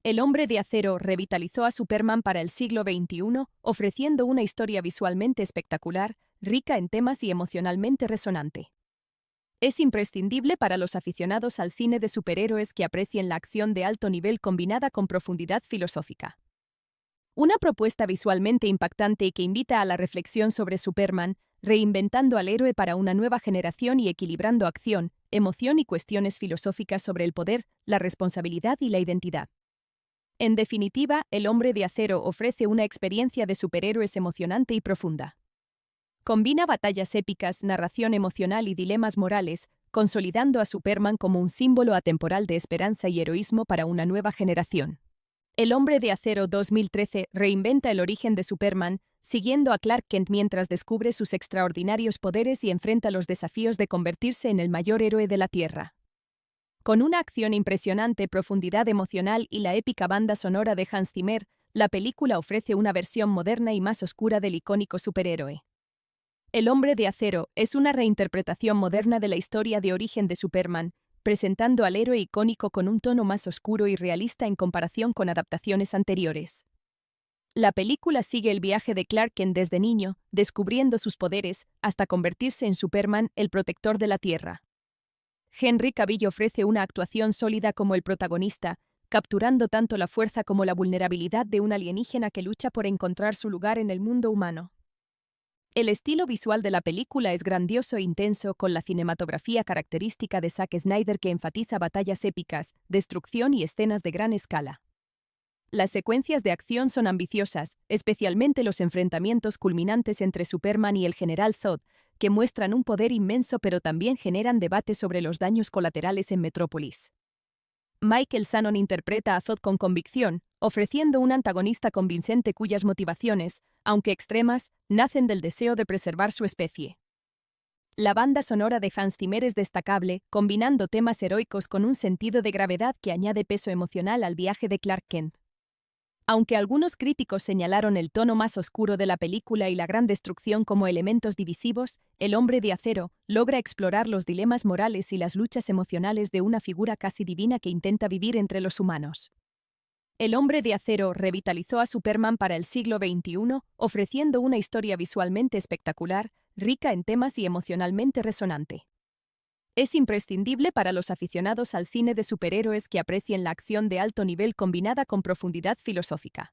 El Hombre de Acero revitalizó a Superman para el siglo XXI, ofreciendo una historia visualmente espectacular, rica en temas y emocionalmente resonante. Es imprescindible para los aficionados al cine de superhéroes que aprecien la acción de alto nivel combinada con profundidad filosófica. Una propuesta visualmente impactante y que invita a la reflexión sobre Superman, reinventando al héroe para una nueva generación y equilibrando acción, emoción y cuestiones filosóficas sobre el poder, la responsabilidad y la identidad. En definitiva, El Hombre de Acero ofrece una experiencia de superhéroes emocionante y profunda. Combina batallas épicas, narración emocional y dilemas morales, consolidando a Superman como un símbolo atemporal de esperanza y heroísmo para una nueva generación. El Hombre de Acero 2013 reinventa el origen de Superman, siguiendo a Clark Kent mientras descubre sus extraordinarios poderes y enfrenta los desafíos de convertirse en el mayor héroe de la Tierra. Con una acción impresionante, profundidad emocional y la épica banda sonora de Hans Zimmer, la película ofrece una versión moderna y más oscura del icónico superhéroe. El Hombre de Acero es una reinterpretación moderna de la historia de origen de Superman, presentando al héroe icónico con un tono más oscuro y realista en comparación con adaptaciones anteriores. La película sigue el viaje de Clark Kent desde niño, descubriendo sus poderes, hasta convertirse en Superman, el protector de la Tierra. Henry Cavill ofrece una actuación sólida como el protagonista, capturando tanto la fuerza como la vulnerabilidad de un alienígena que lucha por encontrar su lugar en el mundo humano. El estilo visual de la película es grandioso e intenso, con la cinematografía característica de Zack Snyder que enfatiza batallas épicas, destrucción y escenas de gran escala. Las secuencias de acción son ambiciosas, especialmente los enfrentamientos culminantes entre Superman y el General Zod, que muestran un poder inmenso pero también generan debate sobre los daños colaterales en Metrópolis. Michael Shannon interpreta a Zod con convicción, ofreciendo un antagonista convincente cuyas motivaciones, aunque extremas, nacen del deseo de preservar su especie. La banda sonora de Hans Zimmer es destacable, combinando temas heroicos con un sentido de gravedad que añade peso emocional al viaje de Clark Kent. Aunque algunos críticos señalaron el tono más oscuro de la película y la gran destrucción como elementos divisivos, El Hombre de Acero logra explorar los dilemas morales y las luchas emocionales de una figura casi divina que intenta vivir entre los humanos. El Hombre de Acero revitalizó a Superman para el siglo XXI, ofreciendo una historia visualmente espectacular, rica en temas y emocionalmente resonante. Es imprescindible para los aficionados al cine de superhéroes que aprecien la acción de alto nivel combinada con profundidad filosófica.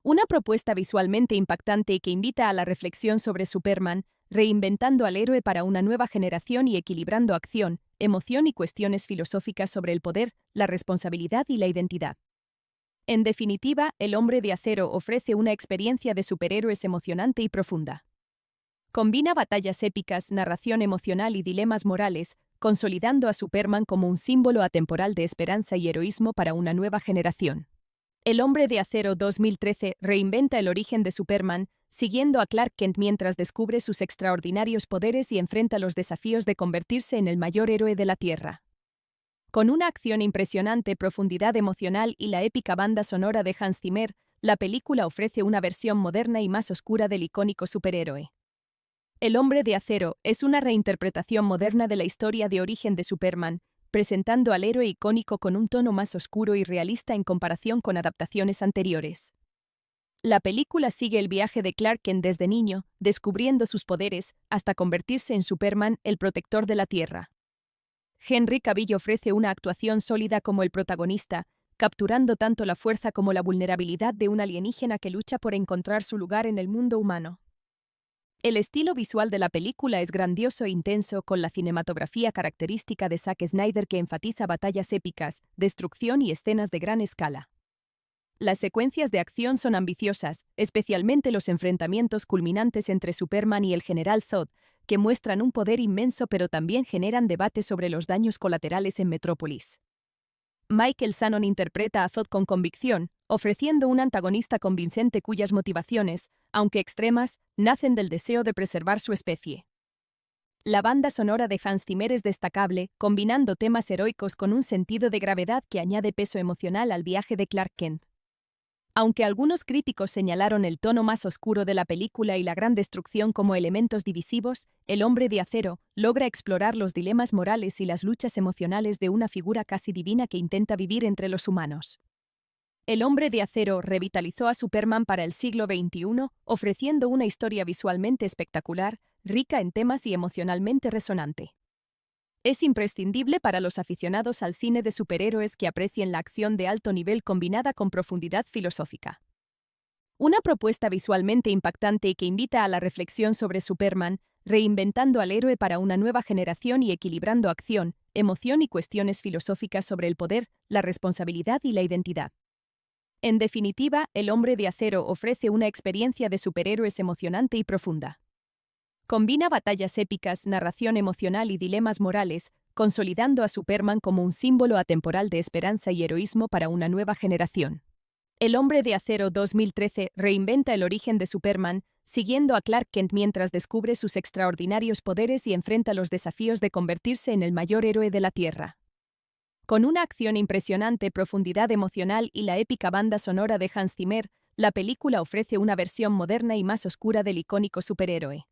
Una propuesta visualmente impactante y que invita a la reflexión sobre Superman, reinventando al héroe para una nueva generación y equilibrando acción, emoción y cuestiones filosóficas sobre el poder, la responsabilidad y la identidad. En definitiva, El Hombre de Acero ofrece una experiencia de superhéroes emocionante y profunda. Combina batallas épicas, narración emocional y dilemas morales, consolidando a Superman como un símbolo atemporal de esperanza y heroísmo para una nueva generación. El Hombre de Acero 2013 reinventa el origen de Superman, siguiendo a Clark Kent mientras descubre sus extraordinarios poderes y enfrenta los desafíos de convertirse en el mayor héroe de la Tierra. Con una acción impresionante, profundidad emocional y la épica banda sonora de Hans Zimmer, la película ofrece una versión moderna y más oscura del icónico superhéroe. El Hombre de Acero es una reinterpretación moderna de la historia de origen de Superman, presentando al héroe icónico con un tono más oscuro y realista en comparación con adaptaciones anteriores. La película sigue el viaje de Clark Kent desde niño, descubriendo sus poderes, hasta convertirse en Superman, el protector de la Tierra. Henry Cavill ofrece una actuación sólida como el protagonista, capturando tanto la fuerza como la vulnerabilidad de un alienígena que lucha por encontrar su lugar en el mundo humano. El estilo visual de la película es grandioso e intenso, con la cinematografía característica de Zack Snyder que enfatiza batallas épicas, destrucción y escenas de gran escala. Las secuencias de acción son ambiciosas, especialmente los enfrentamientos culminantes entre Superman y el General Zod, que muestran un poder inmenso pero también generan debate sobre los daños colaterales en Metrópolis. Michael Shannon interpreta a Zod con convicción, ofreciendo un antagonista convincente cuyas motivaciones, aunque extremas, nacen del deseo de preservar su especie. La banda sonora de Hans Zimmer es destacable, combinando temas heroicos con un sentido de gravedad que añade peso emocional al viaje de Clark Kent. Aunque algunos críticos señalaron el tono más oscuro de la película y la gran destrucción como elementos divisivos, El Hombre de Acero logra explorar los dilemas morales y las luchas emocionales de una figura casi divina que intenta vivir entre los humanos. El Hombre de Acero revitalizó a Superman para el siglo XXI, ofreciendo una historia visualmente espectacular, rica en temas y emocionalmente resonante. Es imprescindible para los aficionados al cine de superhéroes que aprecien la acción de alto nivel combinada con profundidad filosófica. Una propuesta visualmente impactante y que invita a la reflexión sobre Superman, reinventando al héroe para una nueva generación y equilibrando acción, emoción y cuestiones filosóficas sobre el poder, la responsabilidad y la identidad. En definitiva, El Hombre de Acero ofrece una experiencia de superhéroes emocionante y profunda. Combina batallas épicas, narración emocional y dilemas morales, consolidando a Superman como un símbolo atemporal de esperanza y heroísmo para una nueva generación. El Hombre de Acero 2013 reinventa el origen de Superman, siguiendo a Clark Kent mientras descubre sus extraordinarios poderes y enfrenta los desafíos de convertirse en el mayor héroe de la Tierra. Con una acción impresionante, profundidad emocional y la épica banda sonora de Hans Zimmer, la película ofrece una versión moderna y más oscura del icónico superhéroe.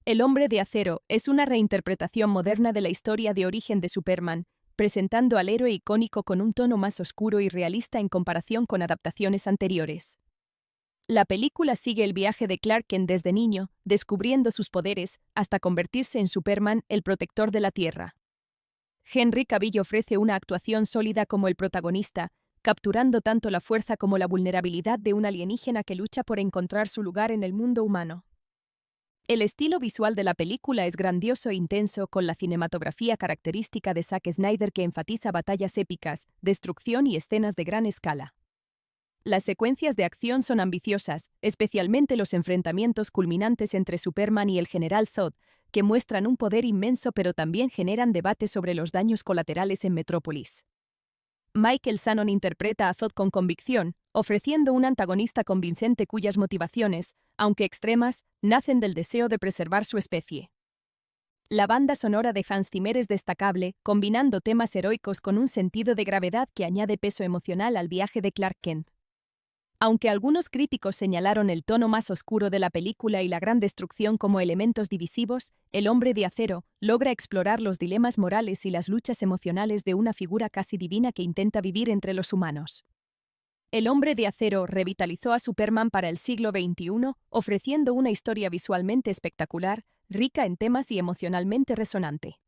El Hombre de Acero es una reinterpretación moderna de la historia de origen de Superman, presentando al héroe icónico con un tono más oscuro y realista en comparación con adaptaciones anteriores. La película sigue el viaje de Clark Kent desde niño, descubriendo sus poderes, hasta convertirse en Superman, el protector de la Tierra. Henry Cavill ofrece una actuación sólida como el protagonista, capturando tanto la fuerza como la vulnerabilidad de un alienígena que lucha por encontrar su lugar en el mundo humano. El estilo visual de la película es grandioso e intenso, con la cinematografía característica de Zack Snyder que enfatiza batallas épicas, destrucción y escenas de gran escala. Las secuencias de acción son ambiciosas, especialmente los enfrentamientos culminantes entre Superman y el General Zod, que muestran un poder inmenso pero también generan debate sobre los daños colaterales en Metrópolis. Michael Shannon interpreta a Zod con convicción, ofreciendo un antagonista convincente cuyas motivaciones, aunque extremas, nacen del deseo de preservar su especie. La banda sonora de Hans Zimmer es destacable, combinando temas heroicos con un sentido de gravedad que añade peso emocional al viaje de Clark Kent. Aunque algunos críticos señalaron el tono más oscuro de la película y la gran destrucción como elementos divisivos, El Hombre de Acero logra explorar los dilemas morales y las luchas emocionales de una figura casi divina que intenta vivir entre los humanos. El Hombre de Acero revitalizó a Superman para el siglo XXI, ofreciendo una historia visualmente espectacular, rica en temas y emocionalmente resonante.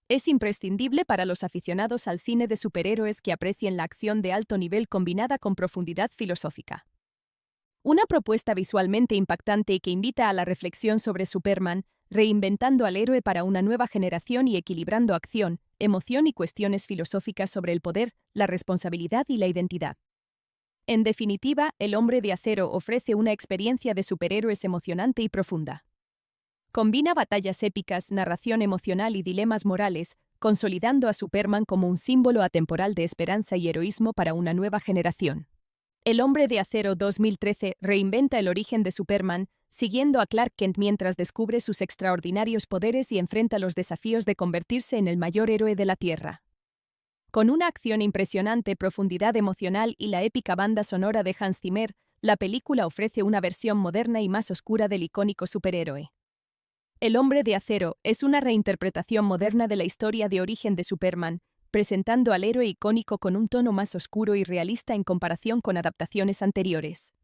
Es imprescindible para los aficionados al cine de superhéroes que aprecien la acción de alto nivel combinada con profundidad filosófica. Una propuesta visualmente impactante y que invita a la reflexión sobre Superman, reinventando al héroe para una nueva generación y equilibrando acción, emoción y cuestiones filosóficas sobre el poder, la responsabilidad y la identidad. En definitiva, El Hombre de Acero ofrece una experiencia de superhéroes emocionante y profunda. Combina batallas épicas, narración emocional y dilemas morales, consolidando a Superman como un símbolo atemporal de esperanza y heroísmo para una nueva generación. El Hombre de Acero 2013 reinventa el origen de Superman, siguiendo a Clark Kent mientras descubre sus extraordinarios poderes y enfrenta los desafíos de convertirse en el mayor héroe de la Tierra. Con una acción impresionante, profundidad emocional y la épica banda sonora de Hans Zimmer, la película ofrece una versión moderna y más oscura del icónico superhéroe. El Hombre de Acero es una reinterpretación moderna de la historia de origen de Superman, presentando al héroe icónico con un tono más oscuro y realista en comparación con adaptaciones anteriores.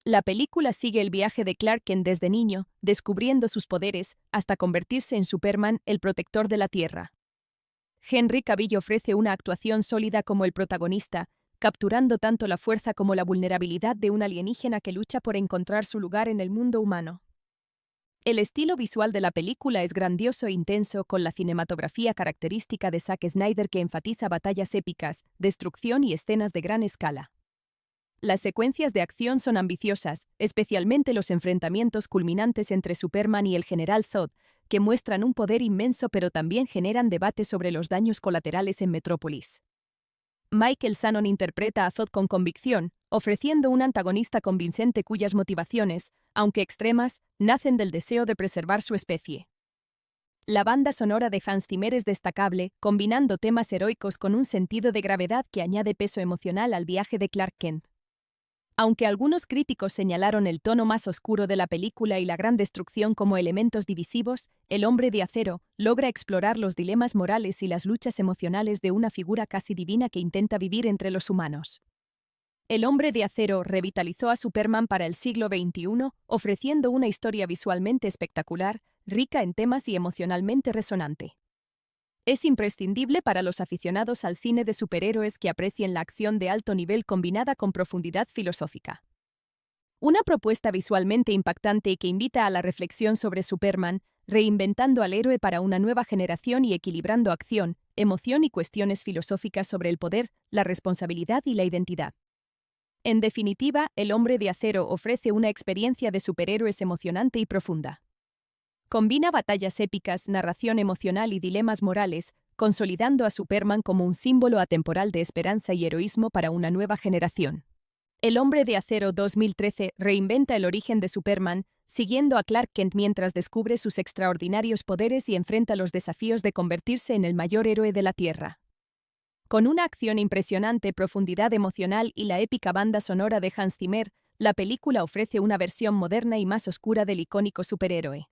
La película sigue el viaje de Clark Kent desde niño, descubriendo sus poderes, hasta convertirse en Superman, el protector de la Tierra. Henry Cavill ofrece una actuación sólida como el protagonista, capturando tanto la fuerza como la vulnerabilidad de un alienígena que lucha por encontrar su lugar en el mundo humano. El estilo visual de la película es grandioso e intenso, con la cinematografía característica de Zack Snyder que enfatiza batallas épicas, destrucción y escenas de gran escala. Las secuencias de acción son ambiciosas, especialmente los enfrentamientos culminantes entre Superman y el General Zod, que muestran un poder inmenso pero también generan debate sobre los daños colaterales en Metrópolis. Michael Shannon interpreta a Zod con convicción, ofreciendo un antagonista convincente cuyas motivaciones, aunque extremas, nacen del deseo de preservar su especie. La banda sonora de Hans Zimmer es destacable, combinando temas heroicos con un sentido de gravedad que añade peso emocional al viaje de Clark Kent. Aunque algunos críticos señalaron el tono más oscuro de la película y la gran destrucción como elementos divisivos, El Hombre de Acero logra explorar los dilemas morales y las luchas emocionales de una figura casi divina que intenta vivir entre los humanos. El Hombre de Acero revitalizó a Superman para el siglo XXI, ofreciendo una historia visualmente espectacular, rica en temas y emocionalmente resonante. Es imprescindible para los aficionados al cine de superhéroes que aprecien la acción de alto nivel combinada con profundidad filosófica. Una propuesta visualmente impactante y que invita a la reflexión sobre Superman, reinventando al héroe para una nueva generación y equilibrando acción, emoción y cuestiones filosóficas sobre el poder, la responsabilidad y la identidad. En definitiva, El Hombre de Acero ofrece una experiencia de superhéroes emocionante y profunda. Combina batallas épicas, narración emocional y dilemas morales, consolidando a Superman como un símbolo atemporal de esperanza y heroísmo para una nueva generación. El Hombre de Acero 2013 reinventa el origen de Superman, siguiendo a Clark Kent mientras descubre sus extraordinarios poderes y enfrenta los desafíos de convertirse en el mayor héroe de la Tierra. Con una acción impresionante, profundidad emocional y la épica banda sonora de Hans Zimmer, la película ofrece una versión moderna y más oscura del icónico superhéroe.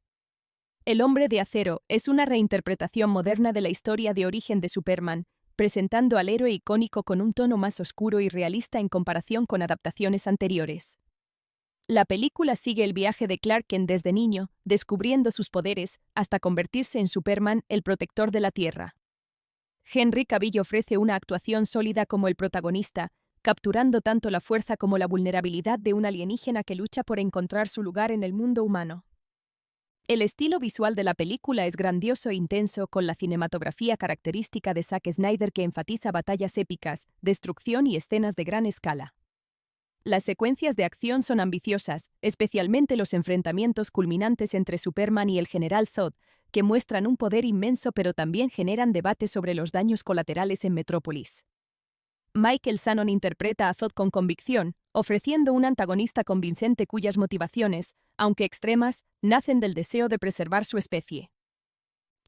El Hombre de Acero es una reinterpretación moderna de la historia de origen de Superman, presentando al héroe icónico con un tono más oscuro y realista en comparación con adaptaciones anteriores. La película sigue el viaje de Clark Kent desde niño, descubriendo sus poderes, hasta convertirse en Superman, el protector de la Tierra. Henry Cavill ofrece una actuación sólida como el protagonista, capturando tanto la fuerza como la vulnerabilidad de un alienígena que lucha por encontrar su lugar en el mundo humano. El estilo visual de la película es grandioso e intenso, con la cinematografía característica de Zack Snyder que enfatiza batallas épicas, destrucción y escenas de gran escala. Las secuencias de acción son ambiciosas, especialmente los enfrentamientos culminantes entre Superman y el General Zod, que muestran un poder inmenso pero también generan debate sobre los daños colaterales en Metrópolis. Michael Shannon interpreta a Zod con convicción, ofreciendo un antagonista convincente cuyas motivaciones, aunque extremas, nacen del deseo de preservar su especie.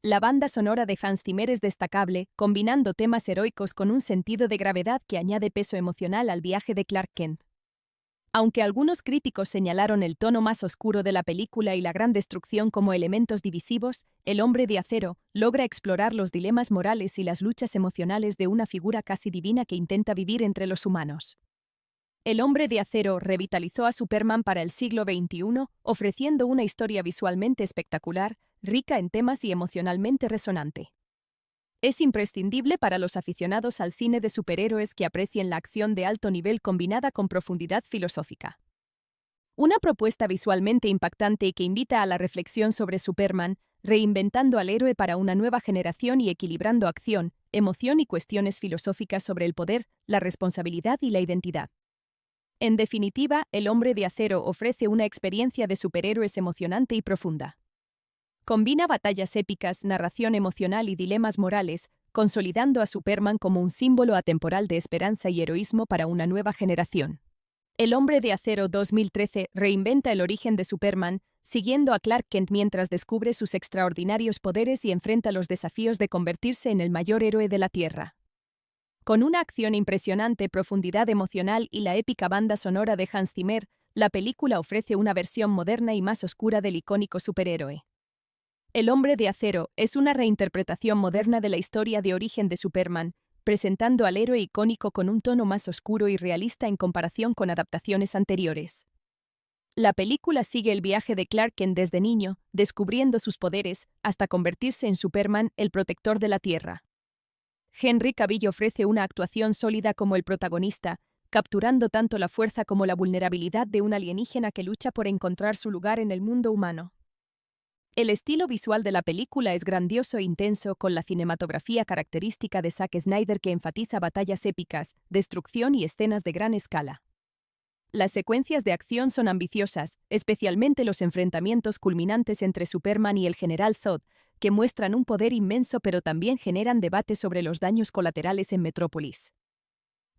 La banda sonora de Hans Zimmer es destacable, combinando temas heroicos con un sentido de gravedad que añade peso emocional al viaje de Clark Kent. Aunque algunos críticos señalaron el tono más oscuro de la película y la gran destrucción como elementos divisivos, El Hombre de Acero logra explorar los dilemas morales y las luchas emocionales de una figura casi divina que intenta vivir entre los humanos. El Hombre de Acero revitalizó a Superman para el siglo XXI, ofreciendo una historia visualmente espectacular, rica en temas y emocionalmente resonante. Es imprescindible para los aficionados al cine de superhéroes que aprecien la acción de alto nivel combinada con profundidad filosófica. Una propuesta visualmente impactante y que invita a la reflexión sobre Superman, reinventando al héroe para una nueva generación y equilibrando acción, emoción y cuestiones filosóficas sobre el poder, la responsabilidad y la identidad. En definitiva, El Hombre de Acero ofrece una experiencia de superhéroes emocionante y profunda. Combina batallas épicas, narración emocional y dilemas morales, consolidando a Superman como un símbolo atemporal de esperanza y heroísmo para una nueva generación. El Hombre de Acero 2013 reinventa el origen de Superman, siguiendo a Clark Kent mientras descubre sus extraordinarios poderes y enfrenta los desafíos de convertirse en el mayor héroe de la Tierra. Con una acción impresionante, profundidad emocional y la épica banda sonora de Hans Zimmer, la película ofrece una versión moderna y más oscura del icónico superhéroe. El Hombre de Acero es una reinterpretación moderna de la historia de origen de Superman, presentando al héroe icónico con un tono más oscuro y realista en comparación con adaptaciones anteriores. La película sigue el viaje de Clark Kent desde niño, descubriendo sus poderes, hasta convertirse en Superman, el protector de la Tierra. Henry Cavill ofrece una actuación sólida como el protagonista, capturando tanto la fuerza como la vulnerabilidad de un alienígena que lucha por encontrar su lugar en el mundo humano. El estilo visual de la película es grandioso e intenso, con la cinematografía característica de Zack Snyder que enfatiza batallas épicas, destrucción y escenas de gran escala. Las secuencias de acción son ambiciosas, especialmente los enfrentamientos culminantes entre Superman y el General Zod, que muestran un poder inmenso pero también generan debate sobre los daños colaterales en Metrópolis.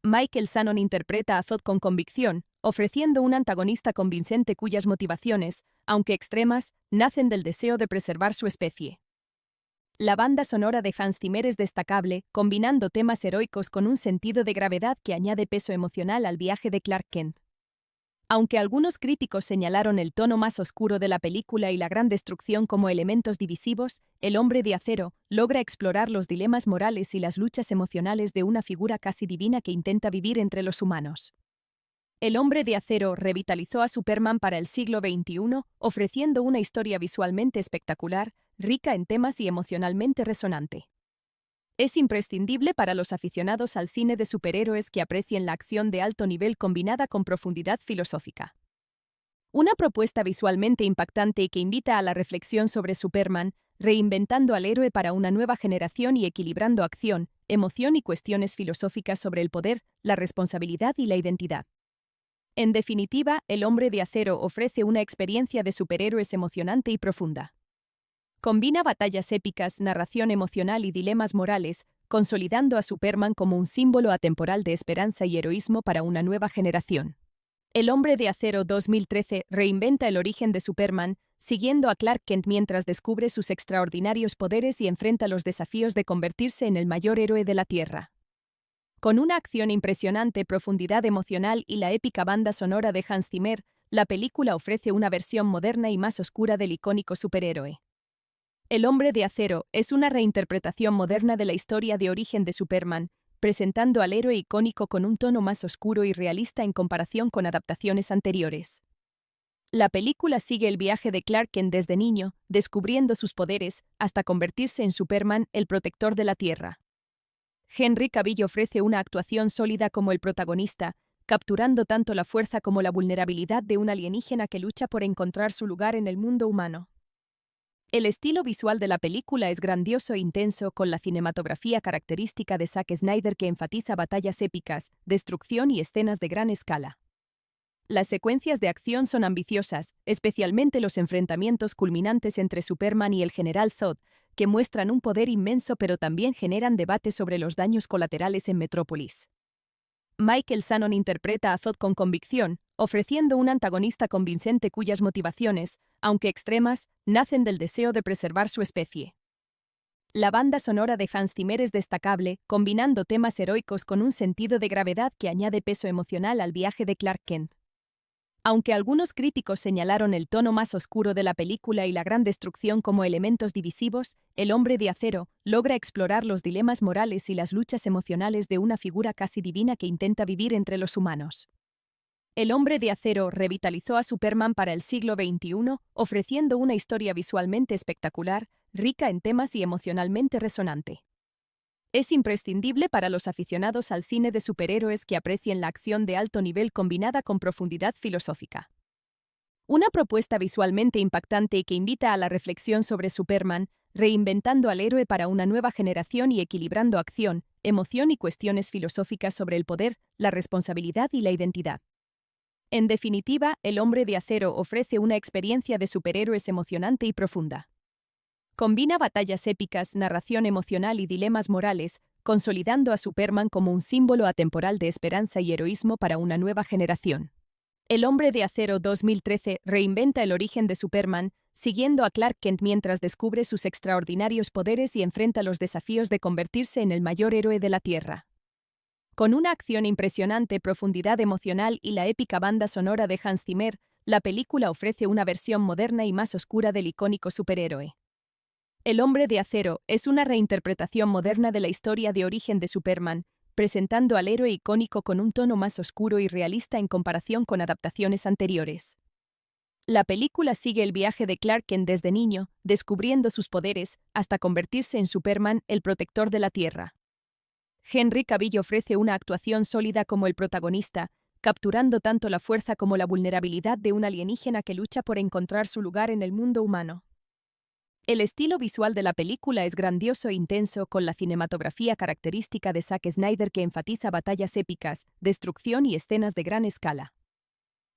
Michael Shannon interpreta a Zod con convicción, ofreciendo un antagonista convincente cuyas motivaciones, aunque extremas, nacen del deseo de preservar su especie. La banda sonora de Hans Zimmer es destacable, combinando temas heroicos con un sentido de gravedad que añade peso emocional al viaje de Clark Kent. Aunque algunos críticos señalaron el tono más oscuro de la película y la gran destrucción como elementos divisivos, El Hombre de Acero logra explorar los dilemas morales y las luchas emocionales de una figura casi divina que intenta vivir entre los humanos. El Hombre de Acero revitalizó a Superman para el siglo XXI, ofreciendo una historia visualmente espectacular, rica en temas y emocionalmente resonante. Es imprescindible para los aficionados al cine de superhéroes que aprecien la acción de alto nivel combinada con profundidad filosófica. Una propuesta visualmente impactante y que invita a la reflexión sobre Superman, reinventando al héroe para una nueva generación y equilibrando acción, emoción y cuestiones filosóficas sobre el poder, la responsabilidad y la identidad. En definitiva, El Hombre de Acero ofrece una experiencia de superhéroes emocionante y profunda. Combina batallas épicas, narración emocional y dilemas morales, consolidando a Superman como un símbolo atemporal de esperanza y heroísmo para una nueva generación. El Hombre de Acero 2013 reinventa el origen de Superman, siguiendo a Clark Kent mientras descubre sus extraordinarios poderes y enfrenta los desafíos de convertirse en el mayor héroe de la Tierra. Con una acción impresionante, profundidad emocional y la épica banda sonora de Hans Zimmer, la película ofrece una versión moderna y más oscura del icónico superhéroe. El Hombre de Acero es una reinterpretación moderna de la historia de origen de Superman, presentando al héroe icónico con un tono más oscuro y realista en comparación con adaptaciones anteriores. La película sigue el viaje de Clark Kent desde niño, descubriendo sus poderes, hasta convertirse en Superman, el protector de la Tierra. Henry Cavill ofrece una actuación sólida como el protagonista, capturando tanto la fuerza como la vulnerabilidad de un alienígena que lucha por encontrar su lugar en el mundo humano. El estilo visual de la película es grandioso e intenso, con la cinematografía característica de Zack Snyder que enfatiza batallas épicas, destrucción y escenas de gran escala. Las secuencias de acción son ambiciosas, especialmente los enfrentamientos culminantes entre Superman y el General Zod, que muestran un poder inmenso pero también generan debate sobre los daños colaterales en Metrópolis. Michael Shannon interpreta a Zod con convicción, ofreciendo un antagonista convincente cuyas motivaciones, aunque extremas, nacen del deseo de preservar su especie. La banda sonora de Hans Zimmer es destacable, combinando temas heroicos con un sentido de gravedad que añade peso emocional al viaje de Clark Kent. Aunque algunos críticos señalaron el tono más oscuro de la película y la gran destrucción como elementos divisivos, El Hombre de Acero logra explorar los dilemas morales y las luchas emocionales de una figura casi divina que intenta vivir entre los humanos. El Hombre de Acero revitalizó a Superman para el siglo XXI, ofreciendo una historia visualmente espectacular, rica en temas y emocionalmente resonante. Es imprescindible para los aficionados al cine de superhéroes que aprecien la acción de alto nivel combinada con profundidad filosófica. Una propuesta visualmente impactante y que invita a la reflexión sobre Superman, reinventando al héroe para una nueva generación y equilibrando acción, emoción y cuestiones filosóficas sobre el poder, la responsabilidad y la identidad. En definitiva, El Hombre de Acero ofrece una experiencia de superhéroes emocionante y profunda. Combina batallas épicas, narración emocional y dilemas morales, consolidando a Superman como un símbolo atemporal de esperanza y heroísmo para una nueva generación. El Hombre de Acero 2013 reinventa el origen de Superman, siguiendo a Clark Kent mientras descubre sus extraordinarios poderes y enfrenta los desafíos de convertirse en el mayor héroe de la Tierra. Con una acción impresionante, profundidad emocional y la épica banda sonora de Hans Zimmer, la película ofrece una versión moderna y más oscura del icónico superhéroe. El Hombre de Acero es una reinterpretación moderna de la historia de origen de Superman, presentando al héroe icónico con un tono más oscuro y realista en comparación con adaptaciones anteriores. La película sigue el viaje de Clark Kent desde niño, descubriendo sus poderes, hasta convertirse en Superman, el protector de la Tierra. Henry Cavill ofrece una actuación sólida como el protagonista, capturando tanto la fuerza como la vulnerabilidad de un alienígena que lucha por encontrar su lugar en el mundo humano. El estilo visual de la película es grandioso e intenso, con la cinematografía característica de Zack Snyder que enfatiza batallas épicas, destrucción y escenas de gran escala.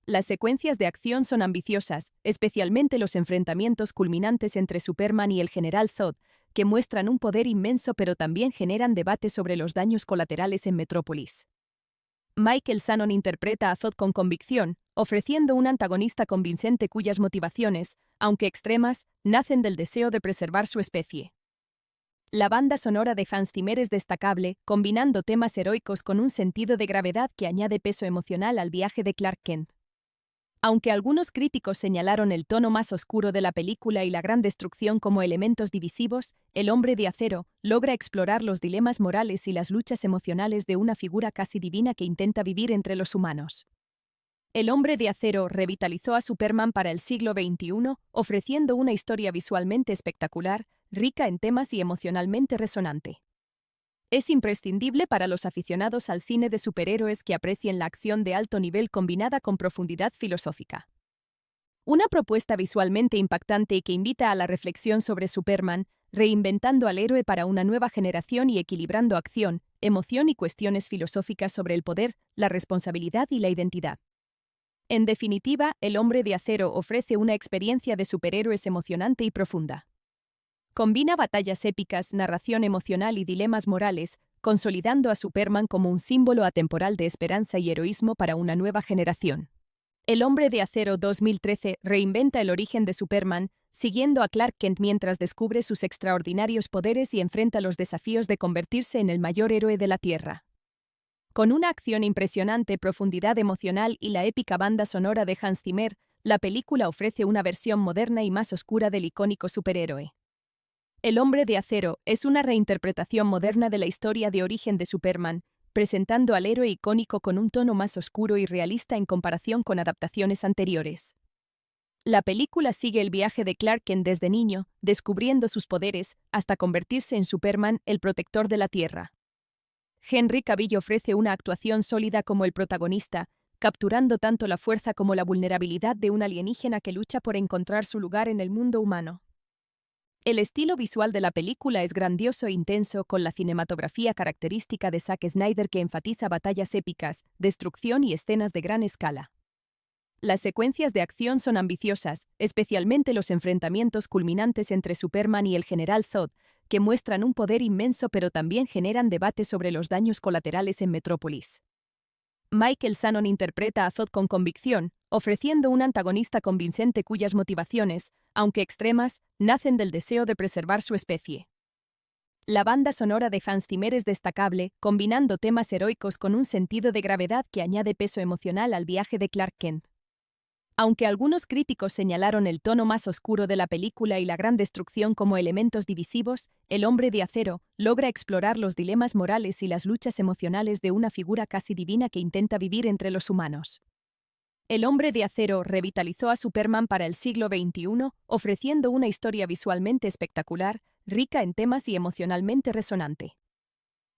Las secuencias de acción son ambiciosas, especialmente los enfrentamientos culminantes entre Superman y el General Zod, que muestran un poder inmenso pero también generan debate sobre los daños colaterales en Metrópolis. Michael Shannon interpreta a Zod con convicción, ofreciendo un antagonista convincente cuyas motivaciones, aunque extremas, nacen del deseo de preservar su especie. La banda sonora de Hans Zimmer es destacable, combinando temas heroicos con un sentido de gravedad que añade peso emocional al viaje de Clark Kent. Aunque algunos críticos señalaron el tono más oscuro de la película y la gran destrucción como elementos divisivos, El Hombre de Acero logra explorar los dilemas morales y las luchas emocionales de una figura casi divina que intenta vivir entre los humanos. El Hombre de Acero revitalizó a Superman para el siglo XXI, ofreciendo una historia visualmente espectacular, rica en temas y emocionalmente resonante. Es imprescindible para los aficionados al cine de superhéroes que aprecien la acción de alto nivel combinada con profundidad filosófica. Una propuesta visualmente impactante y que invita a la reflexión sobre Superman, reinventando al héroe para una nueva generación y equilibrando acción, emoción y cuestiones filosóficas sobre el poder, la responsabilidad y la identidad. En definitiva, El Hombre de Acero ofrece una experiencia de superhéroes emocionante y profunda. Combina batallas épicas, narración emocional y dilemas morales, consolidando a Superman como un símbolo atemporal de esperanza y heroísmo para una nueva generación. El Hombre de Acero 2013 reinventa el origen de Superman, siguiendo a Clark Kent mientras descubre sus extraordinarios poderes y enfrenta los desafíos de convertirse en el mayor héroe de la Tierra. Con una acción impresionante, profundidad emocional y la épica banda sonora de Hans Zimmer, la película ofrece una versión moderna y más oscura del icónico superhéroe. El Hombre de Acero es una reinterpretación moderna de la historia de origen de Superman, presentando al héroe icónico con un tono más oscuro y realista en comparación con adaptaciones anteriores. La película sigue el viaje de Clark Kent desde niño, descubriendo sus poderes, hasta convertirse en Superman, el protector de la Tierra. Henry Cavill ofrece una actuación sólida como el protagonista, capturando tanto la fuerza como la vulnerabilidad de un alienígena que lucha por encontrar su lugar en el mundo humano. El estilo visual de la película es grandioso e intenso, con la cinematografía característica de Zack Snyder que enfatiza batallas épicas, destrucción y escenas de gran escala. Las secuencias de acción son ambiciosas, especialmente los enfrentamientos culminantes entre Superman y el General Zod, que muestran un poder inmenso pero también generan debate sobre los daños colaterales en Metrópolis. Michael Shannon interpreta a Zod con convicción, ofreciendo un antagonista convincente cuyas motivaciones, aunque extremas, nacen del deseo de preservar su especie. La banda sonora de Hans Zimmer es destacable, combinando temas heroicos con un sentido de gravedad que añade peso emocional al viaje de Clark Kent. Aunque algunos críticos señalaron el tono más oscuro de la película y la gran destrucción como elementos divisivos, El Hombre de Acero logra explorar los dilemas morales y las luchas emocionales de una figura casi divina que intenta vivir entre los humanos. El Hombre de Acero revitalizó a Superman para el siglo XXI, ofreciendo una historia visualmente espectacular, rica en temas y emocionalmente resonante.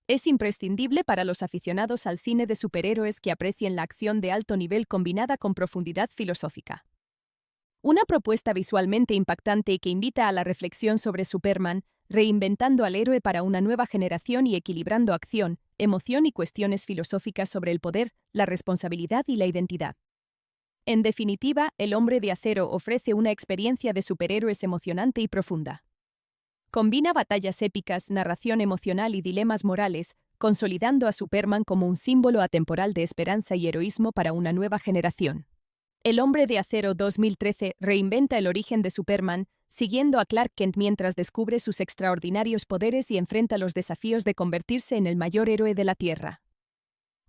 Es imprescindible para los aficionados al cine de superhéroes que aprecien la acción de alto nivel combinada con profundidad filosófica. Una propuesta visualmente impactante y que invita a la reflexión sobre Superman, reinventando al héroe para una nueva generación y equilibrando acción, emoción y cuestiones filosóficas sobre el poder, la responsabilidad y la identidad. En definitiva, El Hombre de Acero ofrece una experiencia de superhéroes emocionante y profunda. Combina batallas épicas, narración emocional y dilemas morales, consolidando a Superman como un símbolo atemporal de esperanza y heroísmo para una nueva generación. El Hombre de Acero 2013 reinventa el origen de Superman, siguiendo a Clark Kent mientras descubre sus extraordinarios poderes y enfrenta los desafíos de convertirse en el mayor héroe de la Tierra.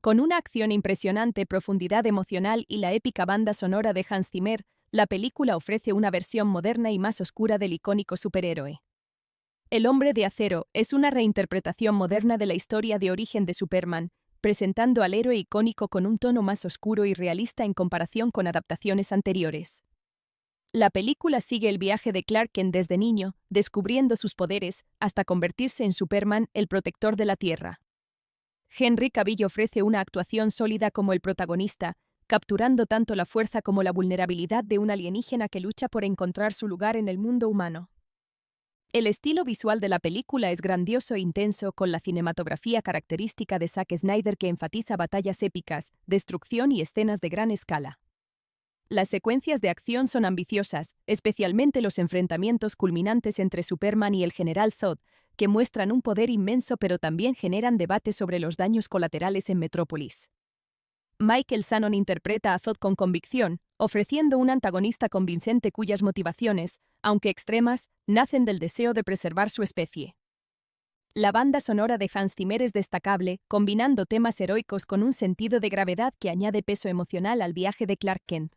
Con una acción impresionante, profundidad emocional y la épica banda sonora de Hans Zimmer, la película ofrece una versión moderna y más oscura del icónico superhéroe. El Hombre de Acero es una reinterpretación moderna de la historia de origen de Superman, presentando al héroe icónico con un tono más oscuro y realista en comparación con adaptaciones anteriores. La película sigue el viaje de Clark Kent desde niño, descubriendo sus poderes, hasta convertirse en Superman, el protector de la Tierra. Henry Cavill ofrece una actuación sólida como el protagonista, capturando tanto la fuerza como la vulnerabilidad de un alienígena que lucha por encontrar su lugar en el mundo humano. El estilo visual de la película es grandioso e intenso, con la cinematografía característica de Zack Snyder que enfatiza batallas épicas, destrucción y escenas de gran escala. Las secuencias de acción son ambiciosas, especialmente los enfrentamientos culminantes entre Superman y el General Zod, que muestran un poder inmenso pero también generan debate sobre los daños colaterales en Metrópolis. Michael Shannon interpreta a Zod con convicción, ofreciendo un antagonista convincente cuyas motivaciones, aunque extremas, nacen del deseo de preservar su especie. La banda sonora de Hans Zimmer es destacable, combinando temas heroicos con un sentido de gravedad que añade peso emocional al viaje de Clark Kent.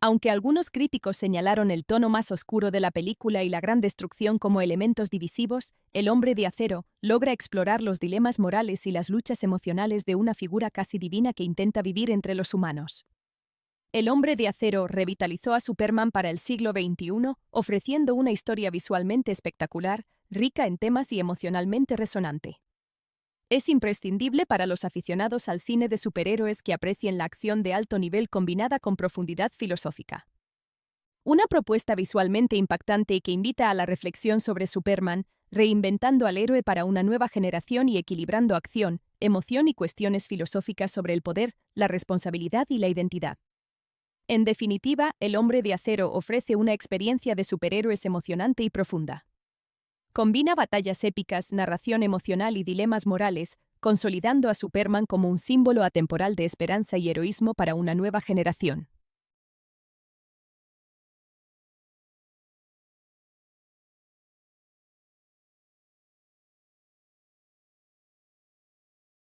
Aunque algunos críticos señalaron el tono más oscuro de la película y la gran destrucción como elementos divisivos, El Hombre de Acero logra explorar los dilemas morales y las luchas emocionales de una figura casi divina que intenta vivir entre los humanos. El Hombre de Acero revitalizó a Superman para el siglo XXI, ofreciendo una historia visualmente espectacular, rica en temas y emocionalmente resonante. Es imprescindible para los aficionados al cine de superhéroes que aprecien la acción de alto nivel combinada con profundidad filosófica. Una propuesta visualmente impactante y que invita a la reflexión sobre Superman, reinventando al héroe para una nueva generación y equilibrando acción, emoción y cuestiones filosóficas sobre el poder, la responsabilidad y la identidad. En definitiva, El Hombre de Acero ofrece una experiencia de superhéroes emocionante y profunda. Combina batallas épicas, narración emocional y dilemas morales, consolidando a Superman como un símbolo atemporal de esperanza y heroísmo para una nueva generación.